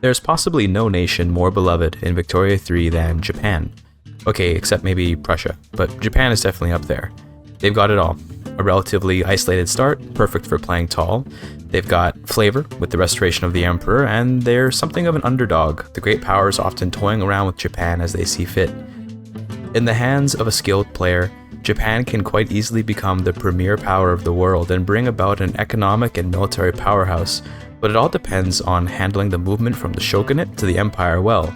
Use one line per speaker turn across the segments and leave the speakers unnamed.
There's possibly no nation more beloved in Victoria 3 than Japan. Okay, except maybe Prussia, but Japan is definitely up there. They've got it all. A relatively isolated start, perfect for playing tall. They've got flavor with the restoration of the emperor, and they're something of an underdog, the great powers often toying around with Japan as they see fit. In the hands of a skilled player, Japan can quite easily become the premier power of the world and bring about an economic and military powerhouse, but it all depends on handling the movement from the shogunate to the empire well.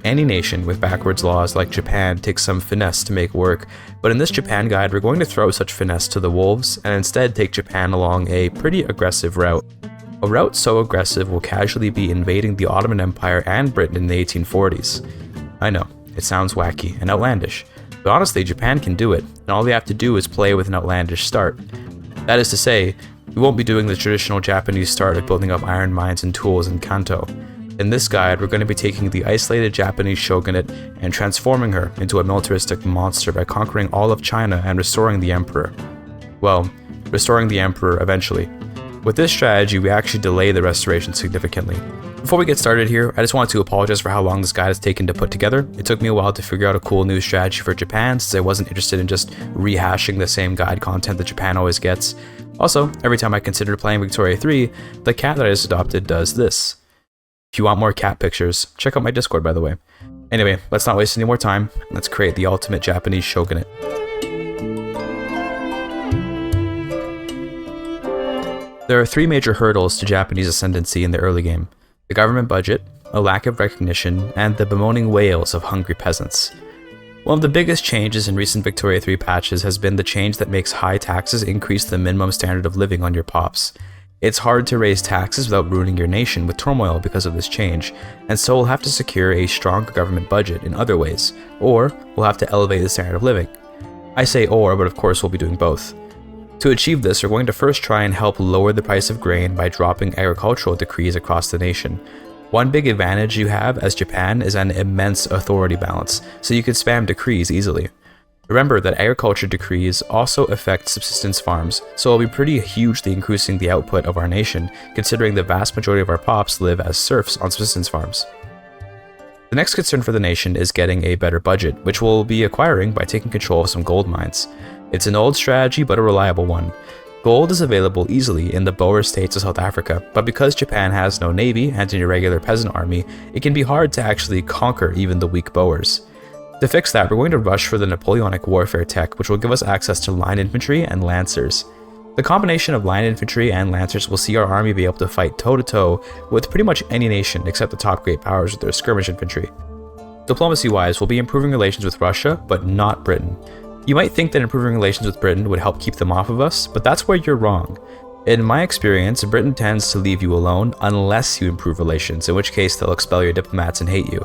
Any nation with backwards laws like Japan takes some finesse to make work, but in this Japan guide we're going to throw such finesse to the wolves and instead take Japan along a pretty aggressive route. A route so aggressive will casually be invading the Ottoman Empire and Britain in the 1840s. I know, it sounds wacky and outlandish, but honestly Japan can do it, and all they have to do is play with an outlandish start. That is to say, we won't be doing the traditional Japanese start of building up iron mines and tools in Kanto. In this guide, we're going to be taking the isolated Japanese shogunate and transforming her into a militaristic monster by conquering all of China and restoring the emperor. Well, restoring the emperor eventually. With this strategy, we actually delay the restoration significantly. Before we get started here, I just wanted to apologize for how long this guide has taken to put together. It took me a while to figure out a cool new strategy for Japan, since I wasn't interested in just rehashing the same guide content that Japan always gets. Also, every time I consider playing Victoria 3, the cat that I just adopted does this. If you want more cat pictures, check out my Discord, by the way. Anyway, let's not waste any more time. Let's create the ultimate Japanese shogunate. There are three major hurdles to Japanese ascendancy in the early game: the government budget, a lack of recognition, and the bemoaning wails of hungry peasants. One of the biggest changes in recent Victoria 3 patches has been the change that makes high taxes increase the minimum standard of living on your pops. It's hard to raise taxes without ruining your nation with turmoil because of this change, and so we'll have to secure a stronger government budget in other ways, or we'll have to elevate the standard of living. I say or, but of course we'll be doing both. To achieve this, we're going to first try and help lower the price of grain by dropping agricultural decrees across the nation. One big advantage you have as Japan is an immense authority balance, so you can spam decrees easily. Remember that agriculture decrees also affect subsistence farms, so it'll be pretty hugely increasing the output of our nation, considering the vast majority of our pops live as serfs on subsistence farms. The next concern for the nation is getting a better budget, which we'll be acquiring by taking control of some gold mines. It's an old strategy, but a reliable one. Gold is available easily in the Boer states of South Africa, but because Japan has no navy and an irregular peasant army, it can be hard to actually conquer even the weak Boers. To fix that, we're going to rush for the Napoleonic warfare tech, which will give us access to line infantry and lancers. The combination of line infantry and lancers will see our army be able to fight toe-to-toe with pretty much any nation except the top great powers with their skirmish infantry. Diplomacy-wise, we'll be improving relations with Russia, but not Britain. You might think that improving relations with Britain would help keep them off of us, but that's where you're wrong. In my experience, Britain tends to leave you alone unless you improve relations, in which case they'll expel your diplomats and hate you.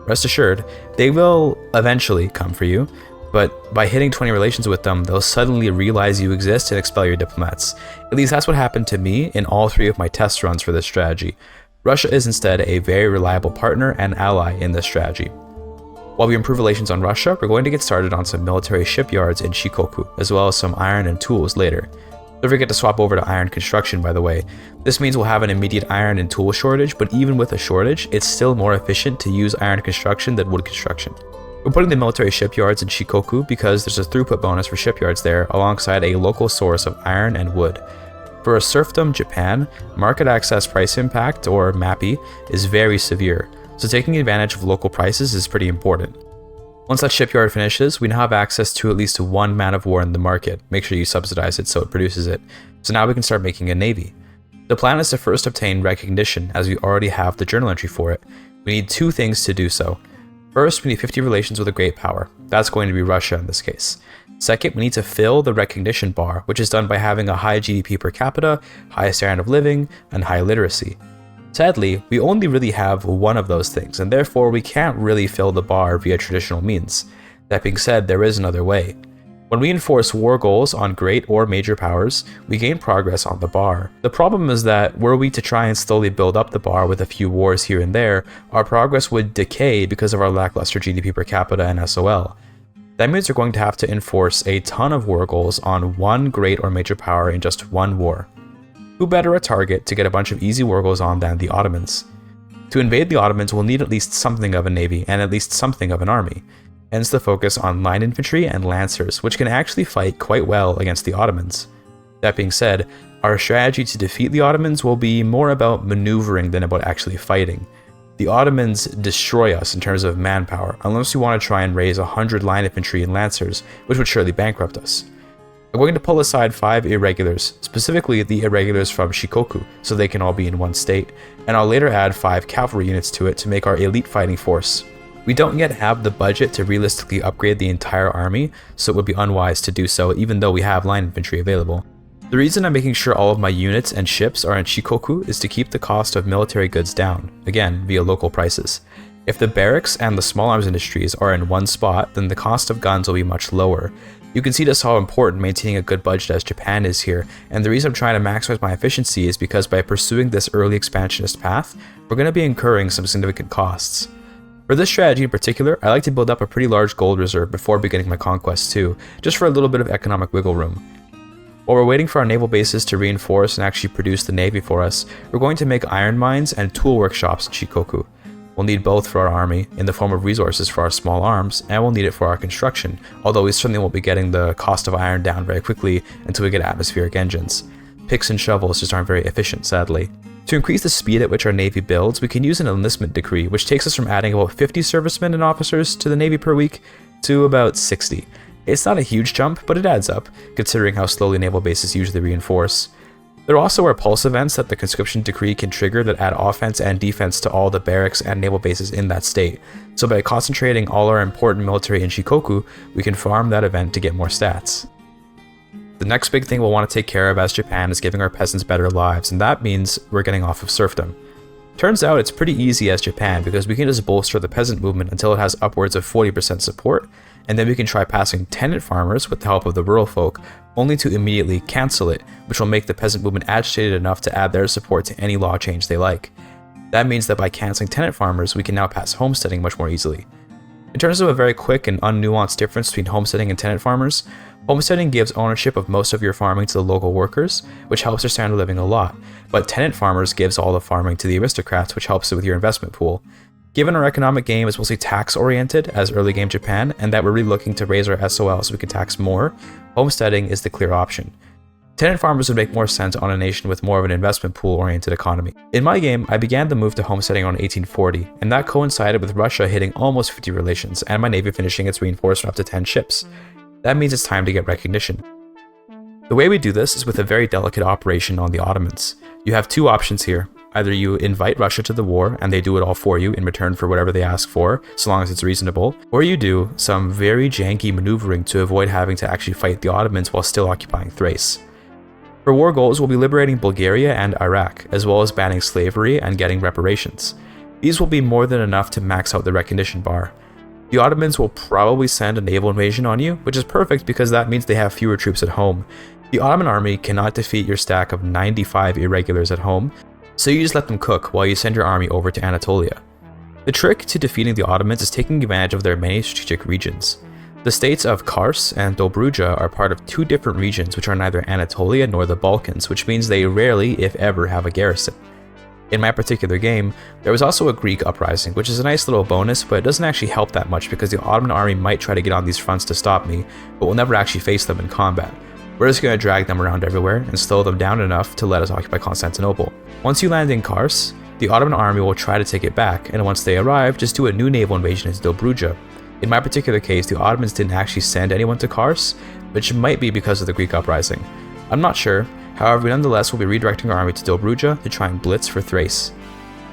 Rest assured, they will eventually come for you, but by hitting 20 relations with them, they'll suddenly realize you exist and expel your diplomats. At least that's what happened to me in all three of my test runs for this strategy. Russia is instead a very reliable partner and ally in this strategy. While we improve relations on Russia, we're going to get started on some military shipyards in Shikoku, as well as some iron and tools later. Don't forget to swap over to iron construction, by the way. This means we'll have an immediate iron and tool shortage, but even with a shortage, it's still more efficient to use iron construction than wood construction. We're putting the military shipyards in Shikoku because there's a throughput bonus for shipyards there, alongside a local source of iron and wood. For a serfdom Japan, market access price impact, or MAPI, is very severe, so taking advantage of local prices is pretty important. Once that shipyard finishes, we now have access to at least one man of war in the market. Make sure you subsidize it so it produces it. So now we can start making a navy. The plan is to first obtain recognition, as we already have the journal entry for it. We need two things to do so. First, we need 50 relations with a great power. That's going to be Russia in this case. Second, we need to fill the recognition bar, which is done by having a high GDP per capita, high standard of living, and high literacy. Sadly, we only really have one of those things, and therefore we can't really fill the bar via traditional means. That being said, there is another way. When we enforce war goals on great or major powers, we gain progress on the bar. The problem is that were we to try and slowly build up the bar with a few wars here and there, our progress would decay because of our lackluster GDP per capita and SOL. That means we're going to have to enforce a ton of war goals on one great or major power in just one war. Who better a target to get a bunch of easy war goals on than the Ottomans? To invade the Ottomans, we'll need at least something of a navy and at least something of an army, hence the focus on line infantry and lancers, which can actually fight quite well against the Ottomans. That being said, our strategy to defeat the Ottomans will be more about maneuvering than about actually fighting. The Ottomans destroy us in terms of manpower, unless we want to try and raise 100 line infantry and lancers, which would surely bankrupt us. I'm going to pull aside 5 irregulars, specifically the irregulars from Shikoku, so they can all be in one state, and I'll later add 5 cavalry units to it to make our elite fighting force. We don't yet have the budget to realistically upgrade the entire army, so it would be unwise to do so even though we have line infantry available. The reason I'm making sure all of my units and ships are in Shikoku is to keep the cost of military goods down, again via local prices. If the barracks and the small arms industries are in one spot, then the cost of guns will be much lower. You can see just how important maintaining a good budget as Japan is here, and the reason I'm trying to maximize my efficiency is because by pursuing this early expansionist path, we're going to be incurring some significant costs. For this strategy in particular, I like to build up a pretty large gold reserve before beginning my conquest too, just for a little bit of economic wiggle room. While we're waiting for our naval bases to reinforce and actually produce the navy for us, we're going to make iron mines and tool workshops in Shikoku. We'll need both for our army, in the form of resources for our small arms, and we'll need it for our construction, although we certainly won't be getting the cost of iron down very quickly until we get atmospheric engines. Picks and shovels just aren't very efficient, sadly. To increase the speed at which our navy builds, we can use an enlistment decree, which takes us from adding about 50 servicemen and officers to the navy per week to about 60. It's not a huge jump, but it adds up, considering how slowly naval bases usually reinforce. There also are pulse events that the conscription decree can trigger that add offense and defense to all the barracks and naval bases in that state, so by concentrating all our important military in Shikoku, we can farm that event to get more stats. The next big thing we'll want to take care of as Japan is giving our peasants better lives, and that means we're getting off of serfdom. Turns out it's pretty easy as Japan because we can just bolster the peasant movement until it has upwards of 40% support, and then we can try passing tenant farmers with the help of the rural folk, only to immediately cancel it, which will make the peasant movement agitated enough to add their support to any law change they like. That means that by canceling tenant farmers, we can now pass homesteading much more easily. In terms of a very quick and unnuanced difference between homesteading and tenant farmers, homesteading gives ownership of most of your farming to the local workers, which helps their standard of living a lot, but tenant farmers gives all the farming to the aristocrats, which helps with your investment pool. Given our economic game is mostly tax-oriented as early game Japan, and that we're really looking to raise our SOL so we can tax more, homesteading is the clear option. Tenant farmers would make more sense on a nation with more of an investment pool-oriented economy. In my game, I began the move to homesteading around 1840, and that coincided with Russia hitting almost 50 relations, and my navy finishing its reinforcement up to 10 ships. That means it's time to get recognition. The way we do this is with a very delicate operation on the Ottomans. You have two options here. Either you invite Russia to the war and they do it all for you in return for whatever they ask for, so long as it's reasonable, or you do some very janky maneuvering to avoid having to actually fight the Ottomans while still occupying Thrace. For war goals, we'll be liberating Bulgaria and Iraq, as well as banning slavery and getting reparations. These will be more than enough to max out the recognition bar. The Ottomans will probably send a naval invasion on you, which is perfect because that means they have fewer troops at home. The Ottoman army cannot defeat your stack of 95 irregulars at home, so you just let them cook while you send your army over to Anatolia. The trick to defeating the Ottomans is taking advantage of their many strategic regions. The states of Kars and Dobruja are part of two different regions which are neither Anatolia nor the Balkans, which means they rarely, if ever, have a garrison. In my particular game, there was also a Greek uprising, which is a nice little bonus, but it doesn't actually help that much because the Ottoman army might try to get on these fronts to stop me, but will never actually face them in combat. We're just going to drag them around everywhere and slow them down enough to let us occupy Constantinople. Once you land in Kars, the Ottoman army will try to take it back, and once they arrive, just do a new naval invasion into Dobruja. In my particular case, the Ottomans didn't actually send anyone to Kars, which might be because of the Greek uprising. I'm not sure, however, we nonetheless will be redirecting our army to Dobruja to try and blitz for Thrace.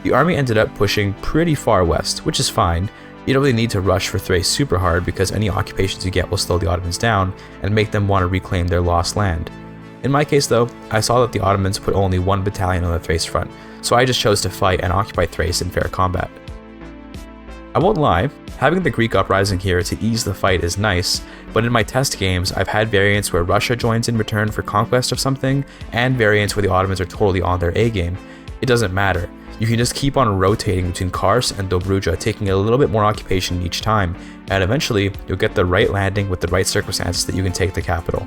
The army ended up pushing pretty far west, which is fine. You don't really need to rush for Thrace super hard because any occupations you get will slow the Ottomans down and make them want to reclaim their lost land. In my case though, I saw that the Ottomans put only one battalion on the Thrace front, so I just chose to fight and occupy Thrace in fair combat. I won't lie, having the Greek uprising here to ease the fight is nice, but in my test games I've had variants where Russia joins in return for conquest of something, and variants where the Ottomans are totally on their A game. It doesn't matter. You can just keep on rotating between Kars and Dobruja, taking a little bit more occupation each time, and eventually you'll get the right landing with the right circumstances that you can take the capital.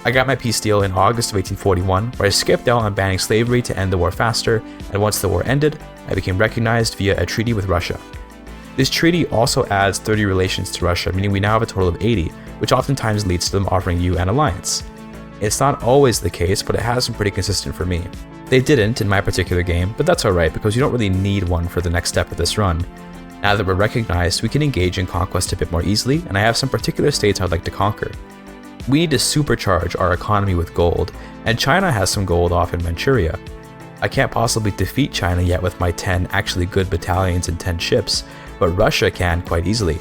I got my peace deal in August of 1841, where I skipped out on banning slavery to end the war faster, and once the war ended, I became recognized via a treaty with Russia. This treaty also adds 30 relations to Russia, meaning we now have a total of 80, which oftentimes leads to them offering you an alliance. It's not always the case, but it has been pretty consistent for me. They didn't in my particular game, but that's alright because you don't really need one for the next step of this run. Now that we're recognized, we can engage in conquest a bit more easily, and I have some particular states I'd like to conquer. We need to supercharge our economy with gold, and China has some gold off in Manchuria. I can't possibly defeat China yet with my 10 actually good battalions and 10 ships, but Russia can quite easily.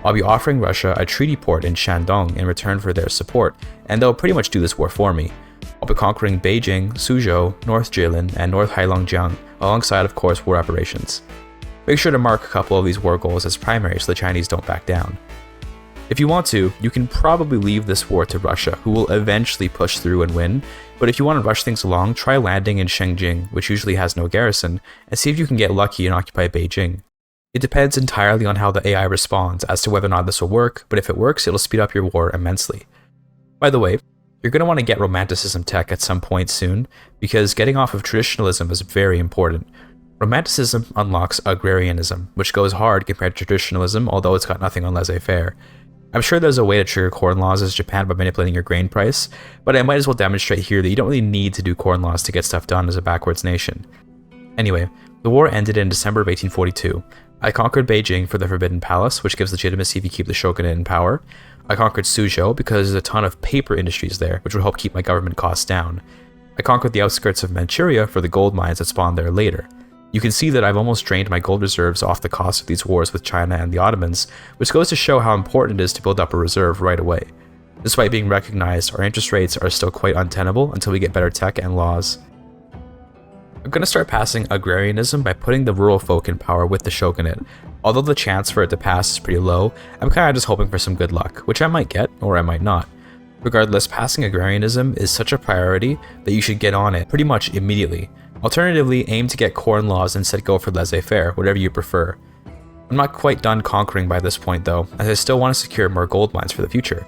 I'll be offering Russia a treaty port in Shandong in return for their support, and they'll pretty much do this war for me. I'll be conquering Beijing, Suzhou, North Jilin, and North Heilongjiang, alongside of course war operations. Make sure to mark a couple of these war goals as primary so the Chinese don't back down. If you want to, you can probably leave this war to Russia, who will eventually push through and win, but if you want to rush things along, try landing in Shengjing, which usually has no garrison, and see if you can get lucky and occupy Beijing. It depends entirely on how the AI responds as to whether or not this will work, but if it works, it'll speed up your war immensely. By the way, you're going to want to get Romanticism tech at some point soon, because getting off of traditionalism is very important. Romanticism unlocks agrarianism, which goes hard compared to traditionalism, although it's got nothing on laissez-faire. I'm sure there's a way to trigger corn laws as Japan by manipulating your grain price, but I might as well demonstrate here that you don't really need to do corn laws to get stuff done as a backwards nation. Anyway, the war ended in December of 1842. I conquered Beijing for the Forbidden Palace, which gives legitimacy if you keep the shogunate in power. I conquered Suzhou because there's a ton of paper industries there, which will help keep my government costs down. I conquered the outskirts of Manchuria for the gold mines that spawned there later. You can see that I've almost drained my gold reserves off the cost of these wars with China and the Ottomans, which goes to show how important it is to build up a reserve right away. Despite being recognized, our interest rates are still quite untenable until we get better tech and laws. I'm going to start passing agrarianism by putting the rural folk in power with the shogunate. Although the chance for it to pass is pretty low, I'm kind of just hoping for some good luck, which I might get, or I might not. Regardless, passing agrarianism is such a priority that you should get on it pretty much immediately. Alternatively, aim to get corn laws and instead go for laissez-faire, whatever you prefer. I'm not quite done conquering by this point though, as I still want to secure more gold mines for the future.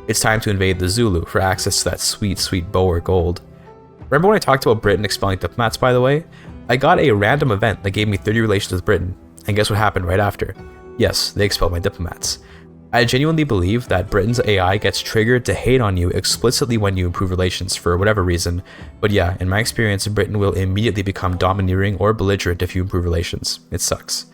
It's time to invade the Zulu for access to that sweet, sweet Boer gold. Remember when I talked about Britain expelling diplomats, by the way? I got a random event that gave me 30 relations with Britain, and guess what happened right after? Yes, they expelled my diplomats. I genuinely believe that Britain's AI gets triggered to hate on you explicitly when you improve relations for whatever reason, but yeah, in my experience, Britain will immediately become domineering or belligerent if you improve relations. It sucks.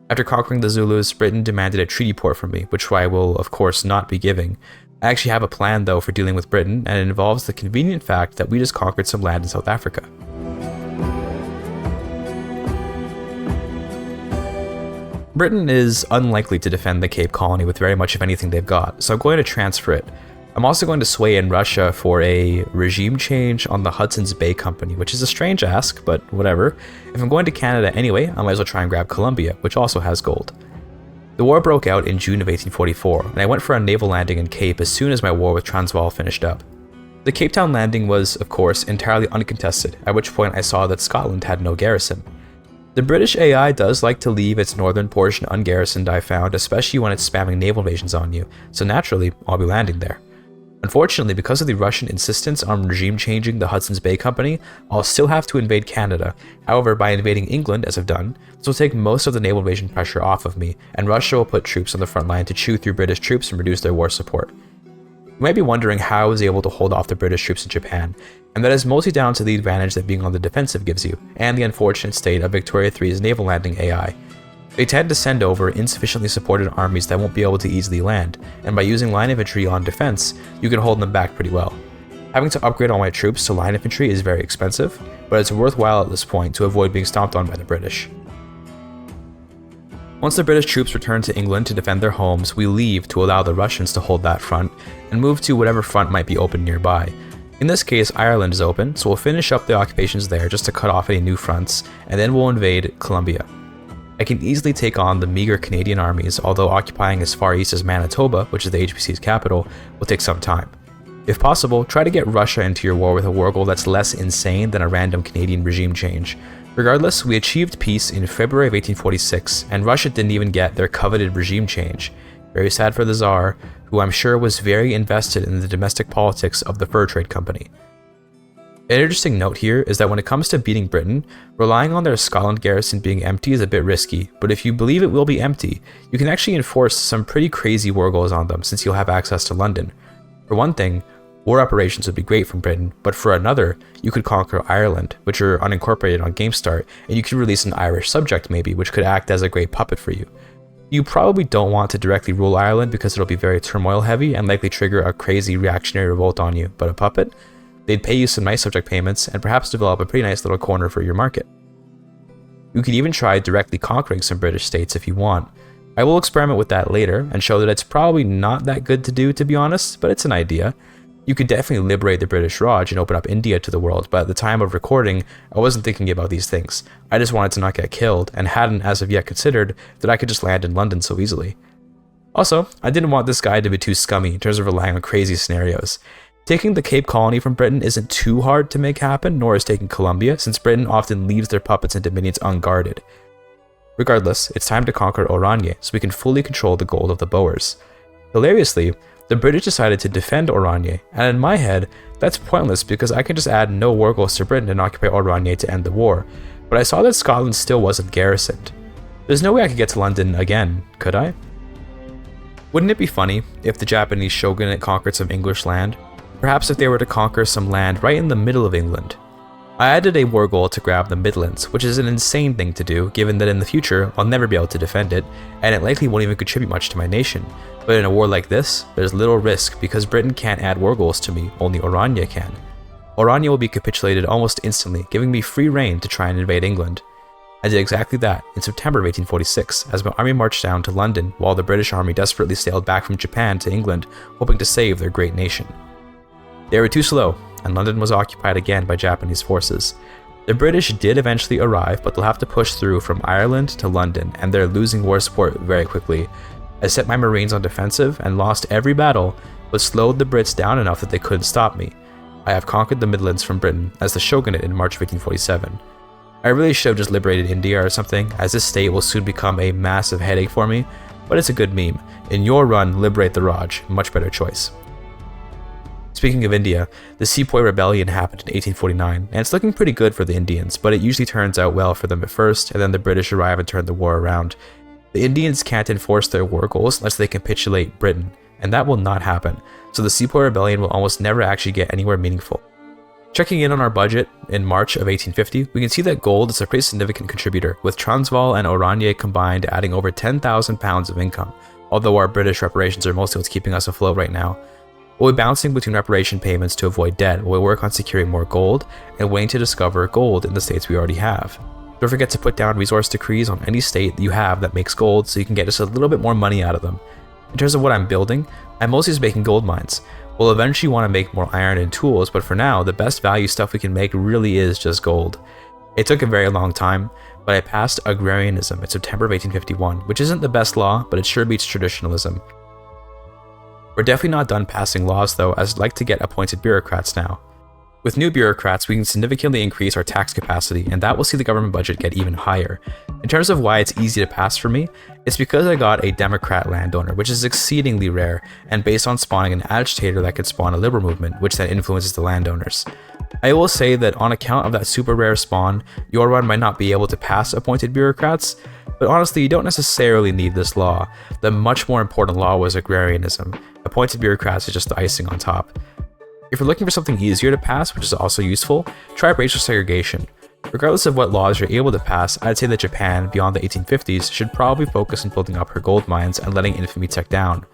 After conquering the Zulus, Britain demanded a treaty port from me, which I will of course not be giving. I actually have a plan though for dealing with Britain, and it involves the convenient fact that we just conquered some land in South Africa. Britain is unlikely to defend the Cape Colony with very much of anything they've got, so I'm going to transfer it. I'm also going to sway in Russia for a regime change on the Hudson's Bay Company, which is a strange ask, but whatever. If I'm going to Canada anyway, I might as well try and grab Colombia, which also has gold. The war broke out in June of 1844, and I went for a naval landing in Cape as soon as my war with Transvaal finished up. The Cape Town landing was, of course, entirely uncontested, at which point I saw that Scotland had no garrison. The British AI does like to leave its northern portion ungarrisoned, I found, especially when it's spamming naval invasions on you, so naturally, I'll be landing there. Unfortunately, because of the Russian insistence on regime changing the Hudson's Bay Company, I'll still have to invade Canada. However, by invading England, as I've done, this will take most of the naval invasion pressure off of me, and Russia will put troops on the front line to chew through British troops and reduce their war support. You might be wondering how I was able to hold off the British troops in Japan, and that is mostly down to the advantage that being on the defensive gives you, and the unfortunate state of Victoria III's naval landing AI. They tend to send over insufficiently supported armies that won't be able to easily land, and by using line infantry on defense, you can hold them back pretty well. Having to upgrade all my troops to line infantry is very expensive, but it's worthwhile at this point to avoid being stomped on by the British. Once the British troops return to England to defend their homes, we leave to allow the Russians to hold that front, and move to whatever front might be open nearby. In this case, Ireland is open, so we'll finish up the occupations there just to cut off any new fronts, and then we'll invade Colombia. I can easily take on the meager Canadian armies, although occupying as far east as Manitoba, which is the HBC's capital, will take some time. If possible, try to get Russia into your war with a war goal that's less insane than a random Canadian regime change. Regardless, we achieved peace in February of 1846, and Russia didn't even get their coveted regime change. Very sad for the Tsar, who I'm sure was very invested in the domestic politics of the fur trade company. An interesting note here is that when it comes to beating Britain, relying on their Scotland garrison being empty is a bit risky, but if you believe it will be empty, you can actually enforce some pretty crazy war goals on them since you'll have access to London. For one thing, war operations would be great from Britain, but for another, you could conquer Ireland, which are unincorporated on GameStart, and you could release an Irish subject maybe, which could act as a great puppet for you. You probably don't want to directly rule Ireland because it'll be very turmoil heavy and likely trigger a crazy reactionary revolt on you, but a puppet? They'd pay you some nice subject payments and perhaps develop a pretty nice little corner for your market. You could even try directly conquering some British states if you want. I will experiment with that later and show that it's probably not that good to do, to be honest, but it's an idea. You could definitely liberate the British Raj and open up India to the world, but at the time of recording, I wasn't thinking about these things. I just wanted to not get killed and hadn't as of yet considered that I could just land in London so easily. Also, I didn't want this guy to be too scummy in terms of relying on crazy scenarios. Taking the Cape Colony from Britain isn't too hard to make happen, nor is taking Colombia, since Britain often leaves their puppets and dominions unguarded. Regardless, it's time to conquer Oranje, so we can fully control the gold of the Boers. Hilariously, the British decided to defend Oranje, and in my head, that's pointless because I can just add no war goals to Britain and occupy Oranje to end the war, but I saw that Scotland still wasn't garrisoned. There's no way I could get to London again, could I? Wouldn't it be funny if the Japanese shogunate conquered some English land? Perhaps if they were to conquer some land right in the middle of England. I added a war goal to grab the Midlands, which is an insane thing to do given that in the future I'll never be able to defend it, and it likely won't even contribute much to my nation. But in a war like this, there's little risk because Britain can't add war goals to me, only Oranje can. Oranje will be capitulated almost instantly, giving me free reign to try and invade England. I did exactly that in September of 1846 as my army marched down to London while the British army desperately sailed back from Japan to England, hoping to save their great nation. They were too slow, and London was occupied again by Japanese forces. The British did eventually arrive, but they'll have to push through from Ireland to London, and they're losing war support very quickly. I set my Marines on defensive and lost every battle, but slowed the Brits down enough that they couldn't stop me. I have conquered the Midlands from Britain as the shogunate in March of 1847. I really should have just liberated India or something, as this state will soon become a massive headache for me, but it's a good meme. In your run, liberate the Raj, much better choice. Speaking of India, the Sepoy Rebellion happened in 1849, and it's looking pretty good for the Indians, but it usually turns out well for them at first, and then the British arrive and turn the war around. The Indians can't enforce their war goals unless they capitulate Britain, and that will not happen, so the Sepoy Rebellion will almost never actually get anywhere meaningful. Checking in on our budget in March of 1850, we can see that gold is a pretty significant contributor, with Transvaal and Oranje combined adding over £10,000 of income, although our British reparations are mostly what's keeping us afloat right now. We'll be bouncing between reparation payments to avoid debt while we work on securing more gold and waiting to discover gold in the states we already have. Don't forget to put down resource decrees on any state that you have that makes gold so you can get just a little bit more money out of them. In terms of what I'm building, I'm mostly just making gold mines. We'll eventually want to make more iron and tools, but for now, the best value stuff we can make really is just gold. It took a very long time, but I passed agrarianism in September of 1851, which isn't the best law, but it sure beats traditionalism. We're definitely not done passing laws though, as I'd like to get appointed bureaucrats now. With new bureaucrats, we can significantly increase our tax capacity, and that will see the government budget get even higher. In terms of why it's easy to pass for me, it's because I got a Democrat landowner, which is exceedingly rare, and based on spawning an agitator that could spawn a liberal movement, which then influences the landowners. I will say that on account of that super rare spawn, your run might not be able to pass appointed bureaucrats, but honestly, you don't necessarily need this law. The much more important law was agrarianism. Appointed bureaucrats is just the icing on top. If you're looking for something easier to pass, which is also useful, try racial segregation. Regardless of what laws you're able to pass, I'd say that Japan, beyond the 1850s, should probably focus on building up her gold mines and letting infamy tick down.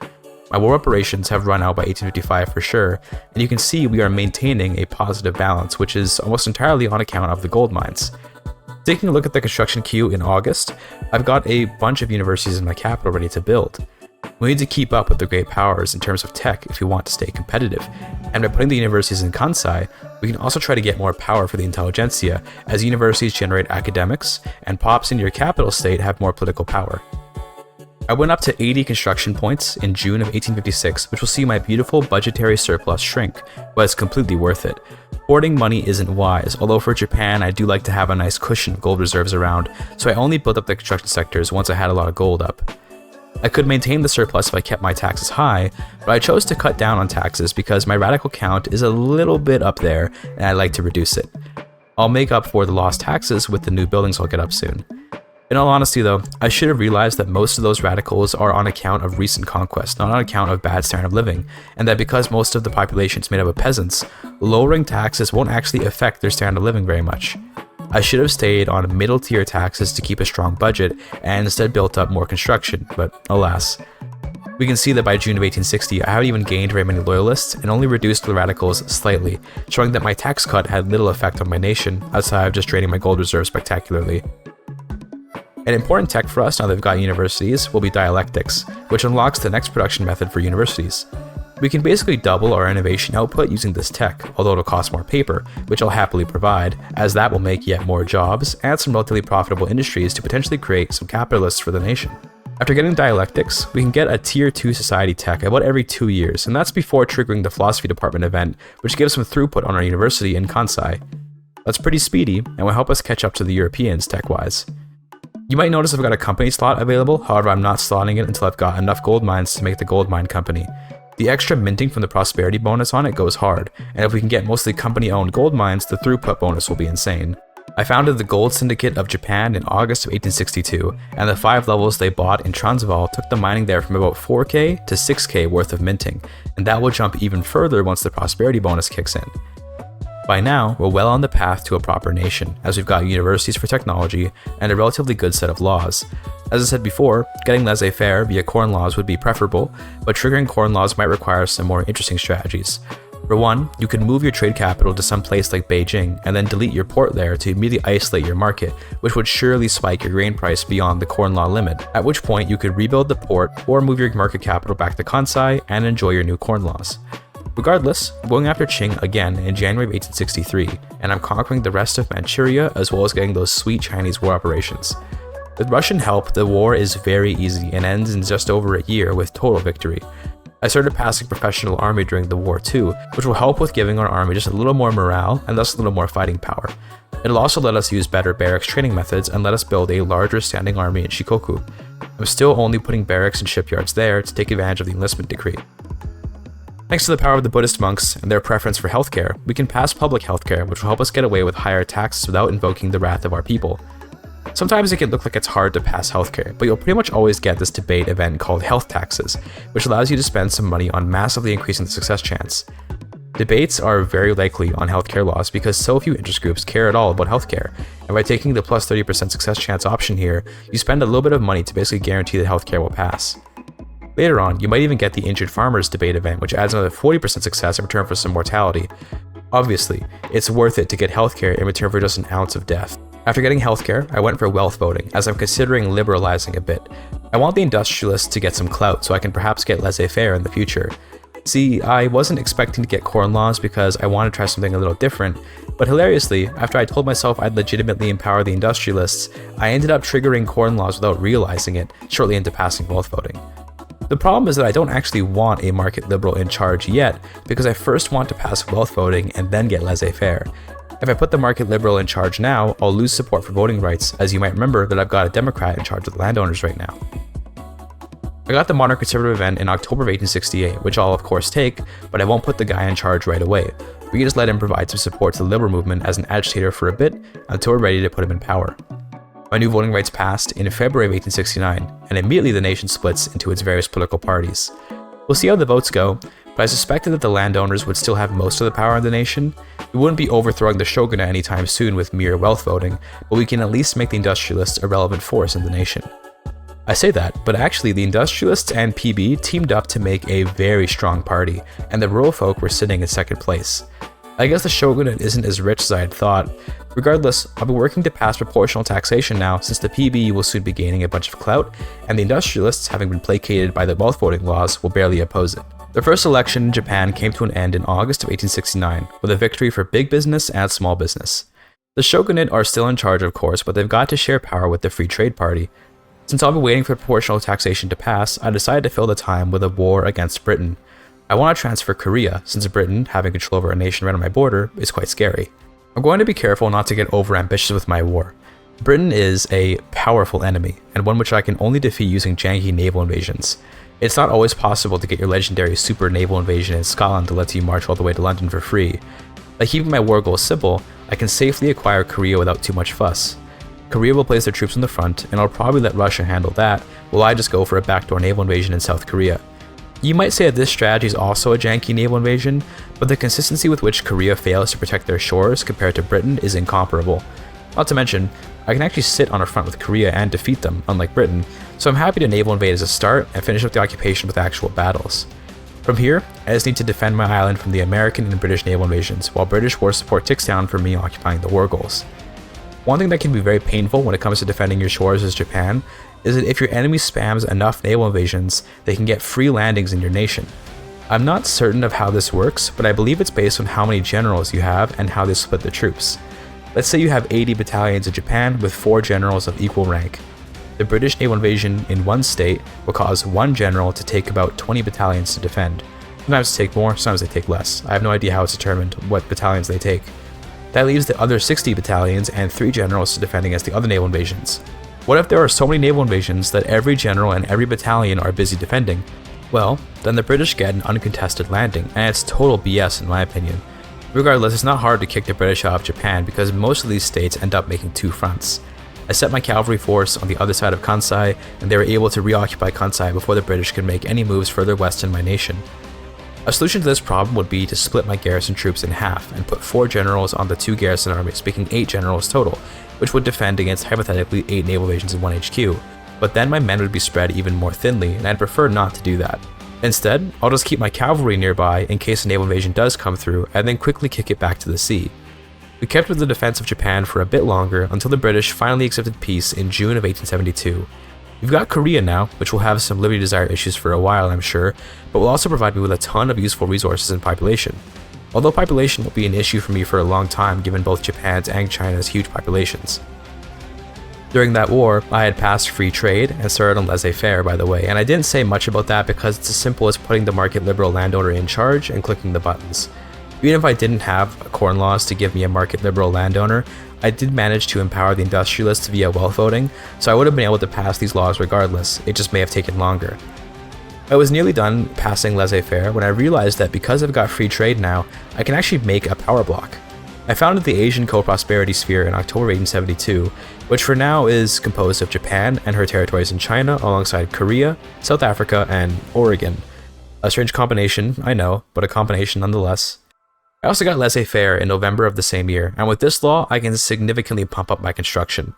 My war reparations have run out by 1855 for sure, and you can see we are maintaining a positive balance, which is almost entirely on account of the gold mines. Taking a look at the construction queue in August, I've got a bunch of universities in my capital ready to build. We need to keep up with the great powers in terms of tech if we want to stay competitive, and by putting the universities in Kansai, we can also try to get more power for the intelligentsia, as universities generate academics, and pops in your capital state have more political power. I went up to 80 construction points in June of 1856, which will see my beautiful budgetary surplus shrink, but it's completely worth it. Hoarding money isn't wise, although for Japan I do like to have a nice cushion of gold reserves around, so I only built up the construction sectors once I had a lot of gold up. I could maintain the surplus if I kept my taxes high, but I chose to cut down on taxes because my radical count is a little bit up there and I'd like to reduce it. I'll make up for the lost taxes with the new buildings I'll get up soon. In all honesty though, I should have realized that most of those radicals are on account of recent conquest, not on account of bad standard of living, and that because most of the population is made up of peasants, lowering taxes won't actually affect their standard of living very much. I should have stayed on middle tier taxes to keep a strong budget and instead built up more construction, but alas. We can see that by June of 1860, I haven't even gained very many loyalists and only reduced the radicals slightly, showing that my tax cut had little effect on my nation, outside of just draining my gold reserves spectacularly. An important tech for us now that we've got universities will be dialectics, which unlocks the next production method for universities. We can basically double our innovation output using this tech, although it'll cost more paper, which I'll happily provide, as that will make yet more jobs and some relatively profitable industries to potentially create some capitalists for the nation. After getting dialectics, we can get a Tier 2 society tech about every 2 years, and that's before triggering the philosophy department event, which gives some throughput on our university in Kansai. That's pretty speedy, and will help us catch up to the Europeans tech-wise. You might notice I've got a company slot available, however I'm not slotting it until I've got enough gold mines to make the gold mine company. The extra minting from the prosperity bonus on it goes hard, and if we can get mostly company-owned gold mines, the throughput bonus will be insane. I founded the Gold Syndicate of Japan in August of 1862, and the 5 levels they bought in Transvaal took the mining there from about 4k to 6k worth of minting, and that will jump even further once the prosperity bonus kicks in. By now, we're well on the path to a proper nation, as we've got universities for technology and a relatively good set of laws. As I said before, getting laissez-faire via corn laws would be preferable, but triggering corn laws might require some more interesting strategies. For one, you could move your trade capital to some place like Beijing and then delete your port there to immediately isolate your market, which would surely spike your grain price beyond the corn law limit, at which point you could rebuild the port or move your market capital back to Kansai and enjoy your new corn laws. Regardless, I'm going after Qing again in January of 1863, and I'm conquering the rest of Manchuria as well as getting those sweet Chinese war operations. With Russian help, the war is very easy and ends in just over a year with total victory. I started passing professional army during the war too, which will help with giving our army just a little more morale and thus a little more fighting power. It'll also let us use better barracks training methods and let us build a larger standing army in Shikoku. I'm still only putting barracks and shipyards there to take advantage of the enlistment decree. Thanks to the power of the Buddhist monks and their preference for healthcare, we can pass public healthcare, which will help us get away with higher taxes without invoking the wrath of our people. Sometimes it can look like it's hard to pass healthcare, but you'll pretty much always get this debate event called health taxes, which allows you to spend some money on massively increasing the success chance. Debates are very likely on healthcare laws because so few interest groups care at all about healthcare, and by taking the plus 30% success chance option here, you spend a little bit of money to basically guarantee that healthcare will pass. Later on, you might even get the injured farmers debate event, which adds another 40% success in return for some mortality. Obviously, it's worth it to get healthcare in return for just an ounce of death. After getting healthcare, I went for wealth voting, as I'm considering liberalizing a bit. I want the industrialists to get some clout so I can perhaps get laissez-faire in the future. See, I wasn't expecting to get corn laws because I wanted to try something a little different, but hilariously, after I told myself I'd legitimately empower the industrialists, I ended up triggering corn laws without realizing it, shortly into passing wealth voting. The problem is that I don't actually want a market liberal in charge yet, because I first want to pass wealth voting and then get laissez-faire. If I put the market liberal in charge now, I'll lose support for voting rights, as you might remember that I've got a Democrat in charge of the landowners right now. I got the modern conservative event in October of 1868, which I'll of course take, but I won't put the guy in charge right away. We can just let him provide some support to the liberal movement as an agitator for a bit, until we're ready to put him in power. My new voting rights passed in February of 1869, and immediately the nation splits into its various political parties. We'll see how the votes go, but I suspected that the landowners would still have most of the power in the nation. We wouldn't be overthrowing the shogunate anytime soon with mere wealth voting, but we can at least make the industrialists a relevant force in the nation. I say that, but actually the industrialists and PB teamed up to make a very strong party, and the rural folk were sitting in second place. I guess the shogunate isn't as rich as I had thought. Regardless, I'll be working to pass proportional taxation now, since the PB will soon be gaining a bunch of clout, and the industrialists, having been placated by the wealth voting laws, will barely oppose it. The first election in Japan came to an end in August of 1869, with a victory for big business and small business. The shogunate are still in charge, of course, but they've got to share power with the Free Trade Party. Since I'll be waiting for proportional taxation to pass, I decided to fill the time with a war against Britain. I want to transfer Korea, since Britain, having control over a nation right on my border, is quite scary. I'm going to be careful not to get over ambitious with my war. Britain is a powerful enemy, and one which I can only defeat using janky naval invasions. It's not always possible to get your legendary super naval invasion in Scotland to let you march all the way to London for free. By keeping my war goals simple, I can safely acquire Korea without too much fuss. Korea will place their troops in the front, and I'll probably let Russia handle that, while I just go for a backdoor naval invasion in South Korea. You might say that this strategy is also a janky naval invasion, but the consistency with which Korea fails to protect their shores compared to Britain is incomparable. Not to mention, I can actually sit on a front with Korea and defeat them, unlike Britain, so I'm happy to naval invade as a start and finish up the occupation with actual battles. From here, I just need to defend my island from the American and British naval invasions, while British war support ticks down for me occupying the war goals. One thing that can be very painful when it comes to defending your shores as Japan is that if your enemy spams enough naval invasions, they can get free landings in your nation. I'm not certain of how this works, but I believe it's based on how many generals you have and how they split the troops. Let's say you have 80 battalions in Japan with 4 generals of equal rank. The British naval invasion in one state will cause one general to take about 20 battalions to defend. Sometimes they take more, sometimes they take less. I have no idea how it's determined what battalions they take. That leaves the other 60 battalions and 3 generals to defend against the other naval invasions. What if there are so many naval invasions that every general and every battalion are busy defending? Well, then the British get an uncontested landing, and it's total BS in my opinion. Regardless, it's not hard to kick the British out of Japan because most of these states end up making 2 fronts. I set my cavalry force on the other side of Kansai, and they were able to reoccupy Kansai before the British could make any moves further west in my nation. A solution to this problem would be to split my garrison troops in half and put 4 generals on the 2 garrison armies, making 8 generals total, which would defend against hypothetically 8 naval invasions in 1 HQ. But then my men would be spread even more thinly, and I'd prefer not to do that. Instead, I'll just keep my cavalry nearby in case a naval invasion does come through, and then quickly kick it back to the sea. We kept with the defense of Japan for a bit longer until the British finally accepted peace in June of 1872. We've got Korea now, which will have some Liberty Desire issues for a while, I'm sure, but will also provide me with a ton of useful resources and population. Although population will be an issue for me for a long time given both Japan's and China's huge populations. During that war, I had passed free trade and started on laissez-faire, by the way, and I didn't say much about that because it's as simple as putting the market liberal landowner in charge and clicking the buttons. Even if I didn't have corn laws to give me a market liberal landowner, I did manage to empower the industrialists via wealth voting, so I would have been able to pass these laws regardless, it just may have taken longer. I was nearly done passing laissez-faire when I realized that because I've got free trade now, I can actually make a power block. I founded the Asian Co-Prosperity Sphere in October 1872, which for now is composed of Japan and her territories in China alongside Korea, South Africa, and Oregon. A strange combination, I know, but a combination nonetheless. I also got laissez-faire in November of the same year, and with this law, I can significantly pump up my construction.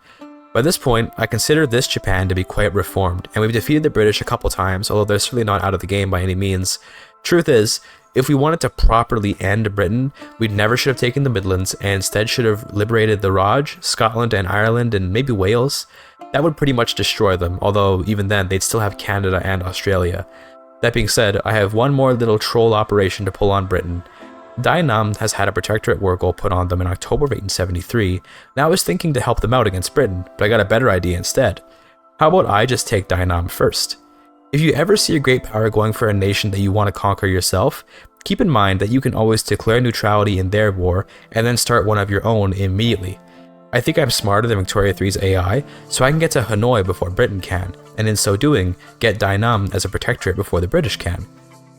By this point, I consider this Japan to be quite reformed, and we've defeated the British a couple times, although they're certainly not out of the game by any means. Truth is, if we wanted to properly end Britain, we never should have taken the Midlands, and instead should have liberated the Raj, Scotland and Ireland, and maybe Wales. That would pretty much destroy them, although even then they'd still have Canada and Australia. That being said, I have one more little troll operation to pull on Britain. Dai Nam has had a protectorate war goal put on them in October of 1873, and I was thinking to help them out against Britain, but I got a better idea instead. How about I just take Dai Nam first? If you ever see a great power going for a nation that you want to conquer yourself, keep in mind that you can always declare neutrality in their war and then start one of your own immediately. I think I'm smarter than Victoria III's AI, so I can get to Hanoi before Britain can, and in so doing, get Dai Nam as a protectorate before the British can.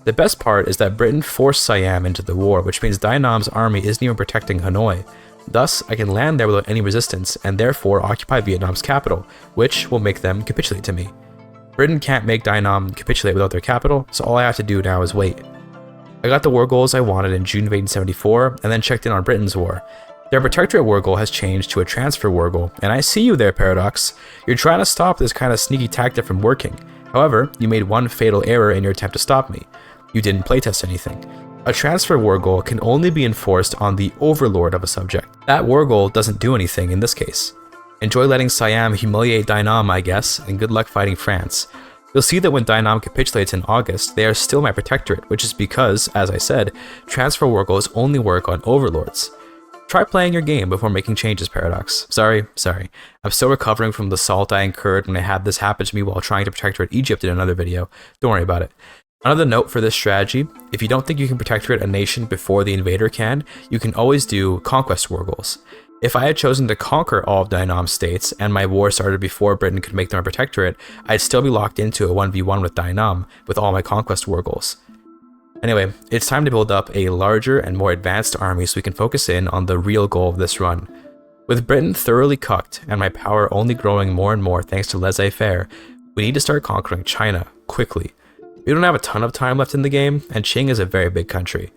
The best part is that Britain forced Siam into the war, which means Dai Nam's army isn't even protecting Hanoi. Thus, I can land there without any resistance and therefore occupy Vietnam's capital, which will make them capitulate to me. Britain can't make Dai Nam capitulate without their capital, so all I have to do now is wait. I got the war goals I wanted in June of 1874, and then checked in on Britain's war. Their protectorate war goal has changed to a transfer war goal, and I see you there, Paradox. You're trying to stop this kind of sneaky tactic from working. However, you made one fatal error in your attempt to stop me. You didn't playtest anything. A transfer war goal can only be enforced on the overlord of a subject. That war goal doesn't do anything in this case. Enjoy letting Siam humiliate Dai Nam, I guess, and good luck fighting France. You'll see that when Dai Nam capitulates in August, they are still my protectorate, which is because, as I said, transfer war goals only work on overlords. Try playing your game before making changes, Paradox. Sorry. I'm still recovering from the salt I incurred when I had this happen to me while trying to protectorate Egypt in another video. Don't worry about it. Another note for this strategy, if you don't think you can protectorate a nation before the invader can, you can always do conquest war goals. If I had chosen to conquer all of the Dainam states, and my war started before Britain could make them a protectorate, I'd still be locked into a 1v1 with Dainam, with all my conquest war goals. Anyway, it's time to build up a larger and more advanced army so we can focus in on the real goal of this run. With Britain thoroughly cucked, and my power only growing more and more thanks to laissez-faire, we need to start conquering China, quickly. We don't have a ton of time left in the game, and Qing is a very big country.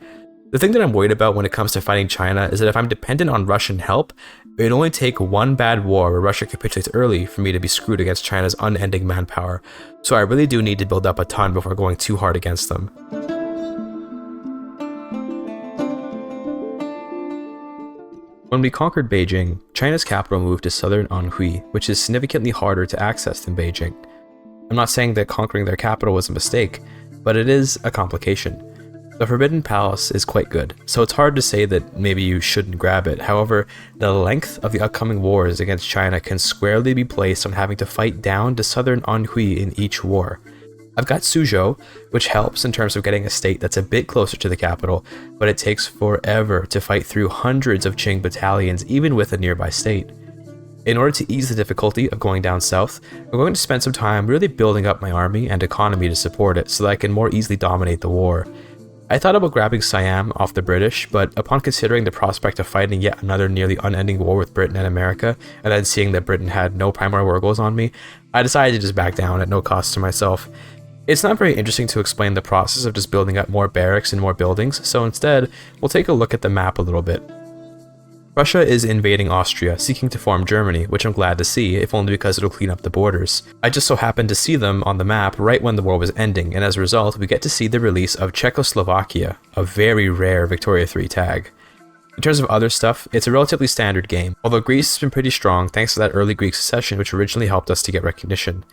The thing that I'm worried about when it comes to fighting China is that if I'm dependent on Russian help, it would only take one bad war where Russia capitulates early for me to be screwed against China's unending manpower, so I really do need to build up a ton before going too hard against them. When we conquered Beijing, China's capital moved to southern Anhui, which is significantly harder to access than Beijing. I'm not saying that conquering their capital was a mistake, but it is a complication. The Forbidden Palace is quite good, so it's hard to say that maybe you shouldn't grab it. However, the length of the upcoming wars against China can squarely be placed on having to fight down to southern Anhui in each war. I've got Suzhou, which helps in terms of getting a state that's a bit closer to the capital, but it takes forever to fight through hundreds of Qing battalions even with a nearby state. In order to ease the difficulty of going down south, I'm going to spend some time really building up my army and economy to support it so that I can more easily dominate the war. I thought about grabbing Siam off the British, but upon considering the prospect of fighting yet another nearly unending war with Britain and America, and then seeing that Britain had no primary war goals on me, I decided to just back down at no cost to myself. It's not very interesting to explain the process of just building up more barracks and more buildings, so instead, we'll take a look at the map a little bit. Russia is invading Austria, seeking to form Germany, which I'm glad to see, if only because it'll clean up the borders. I just so happened to see them on the map right when the war was ending, and as a result, we get to see the release of Czechoslovakia, a very rare Victoria 3 tag. In terms of other stuff, it's a relatively standard game, although Greece has been pretty strong thanks to that early Greek secession which originally helped us to get recognition.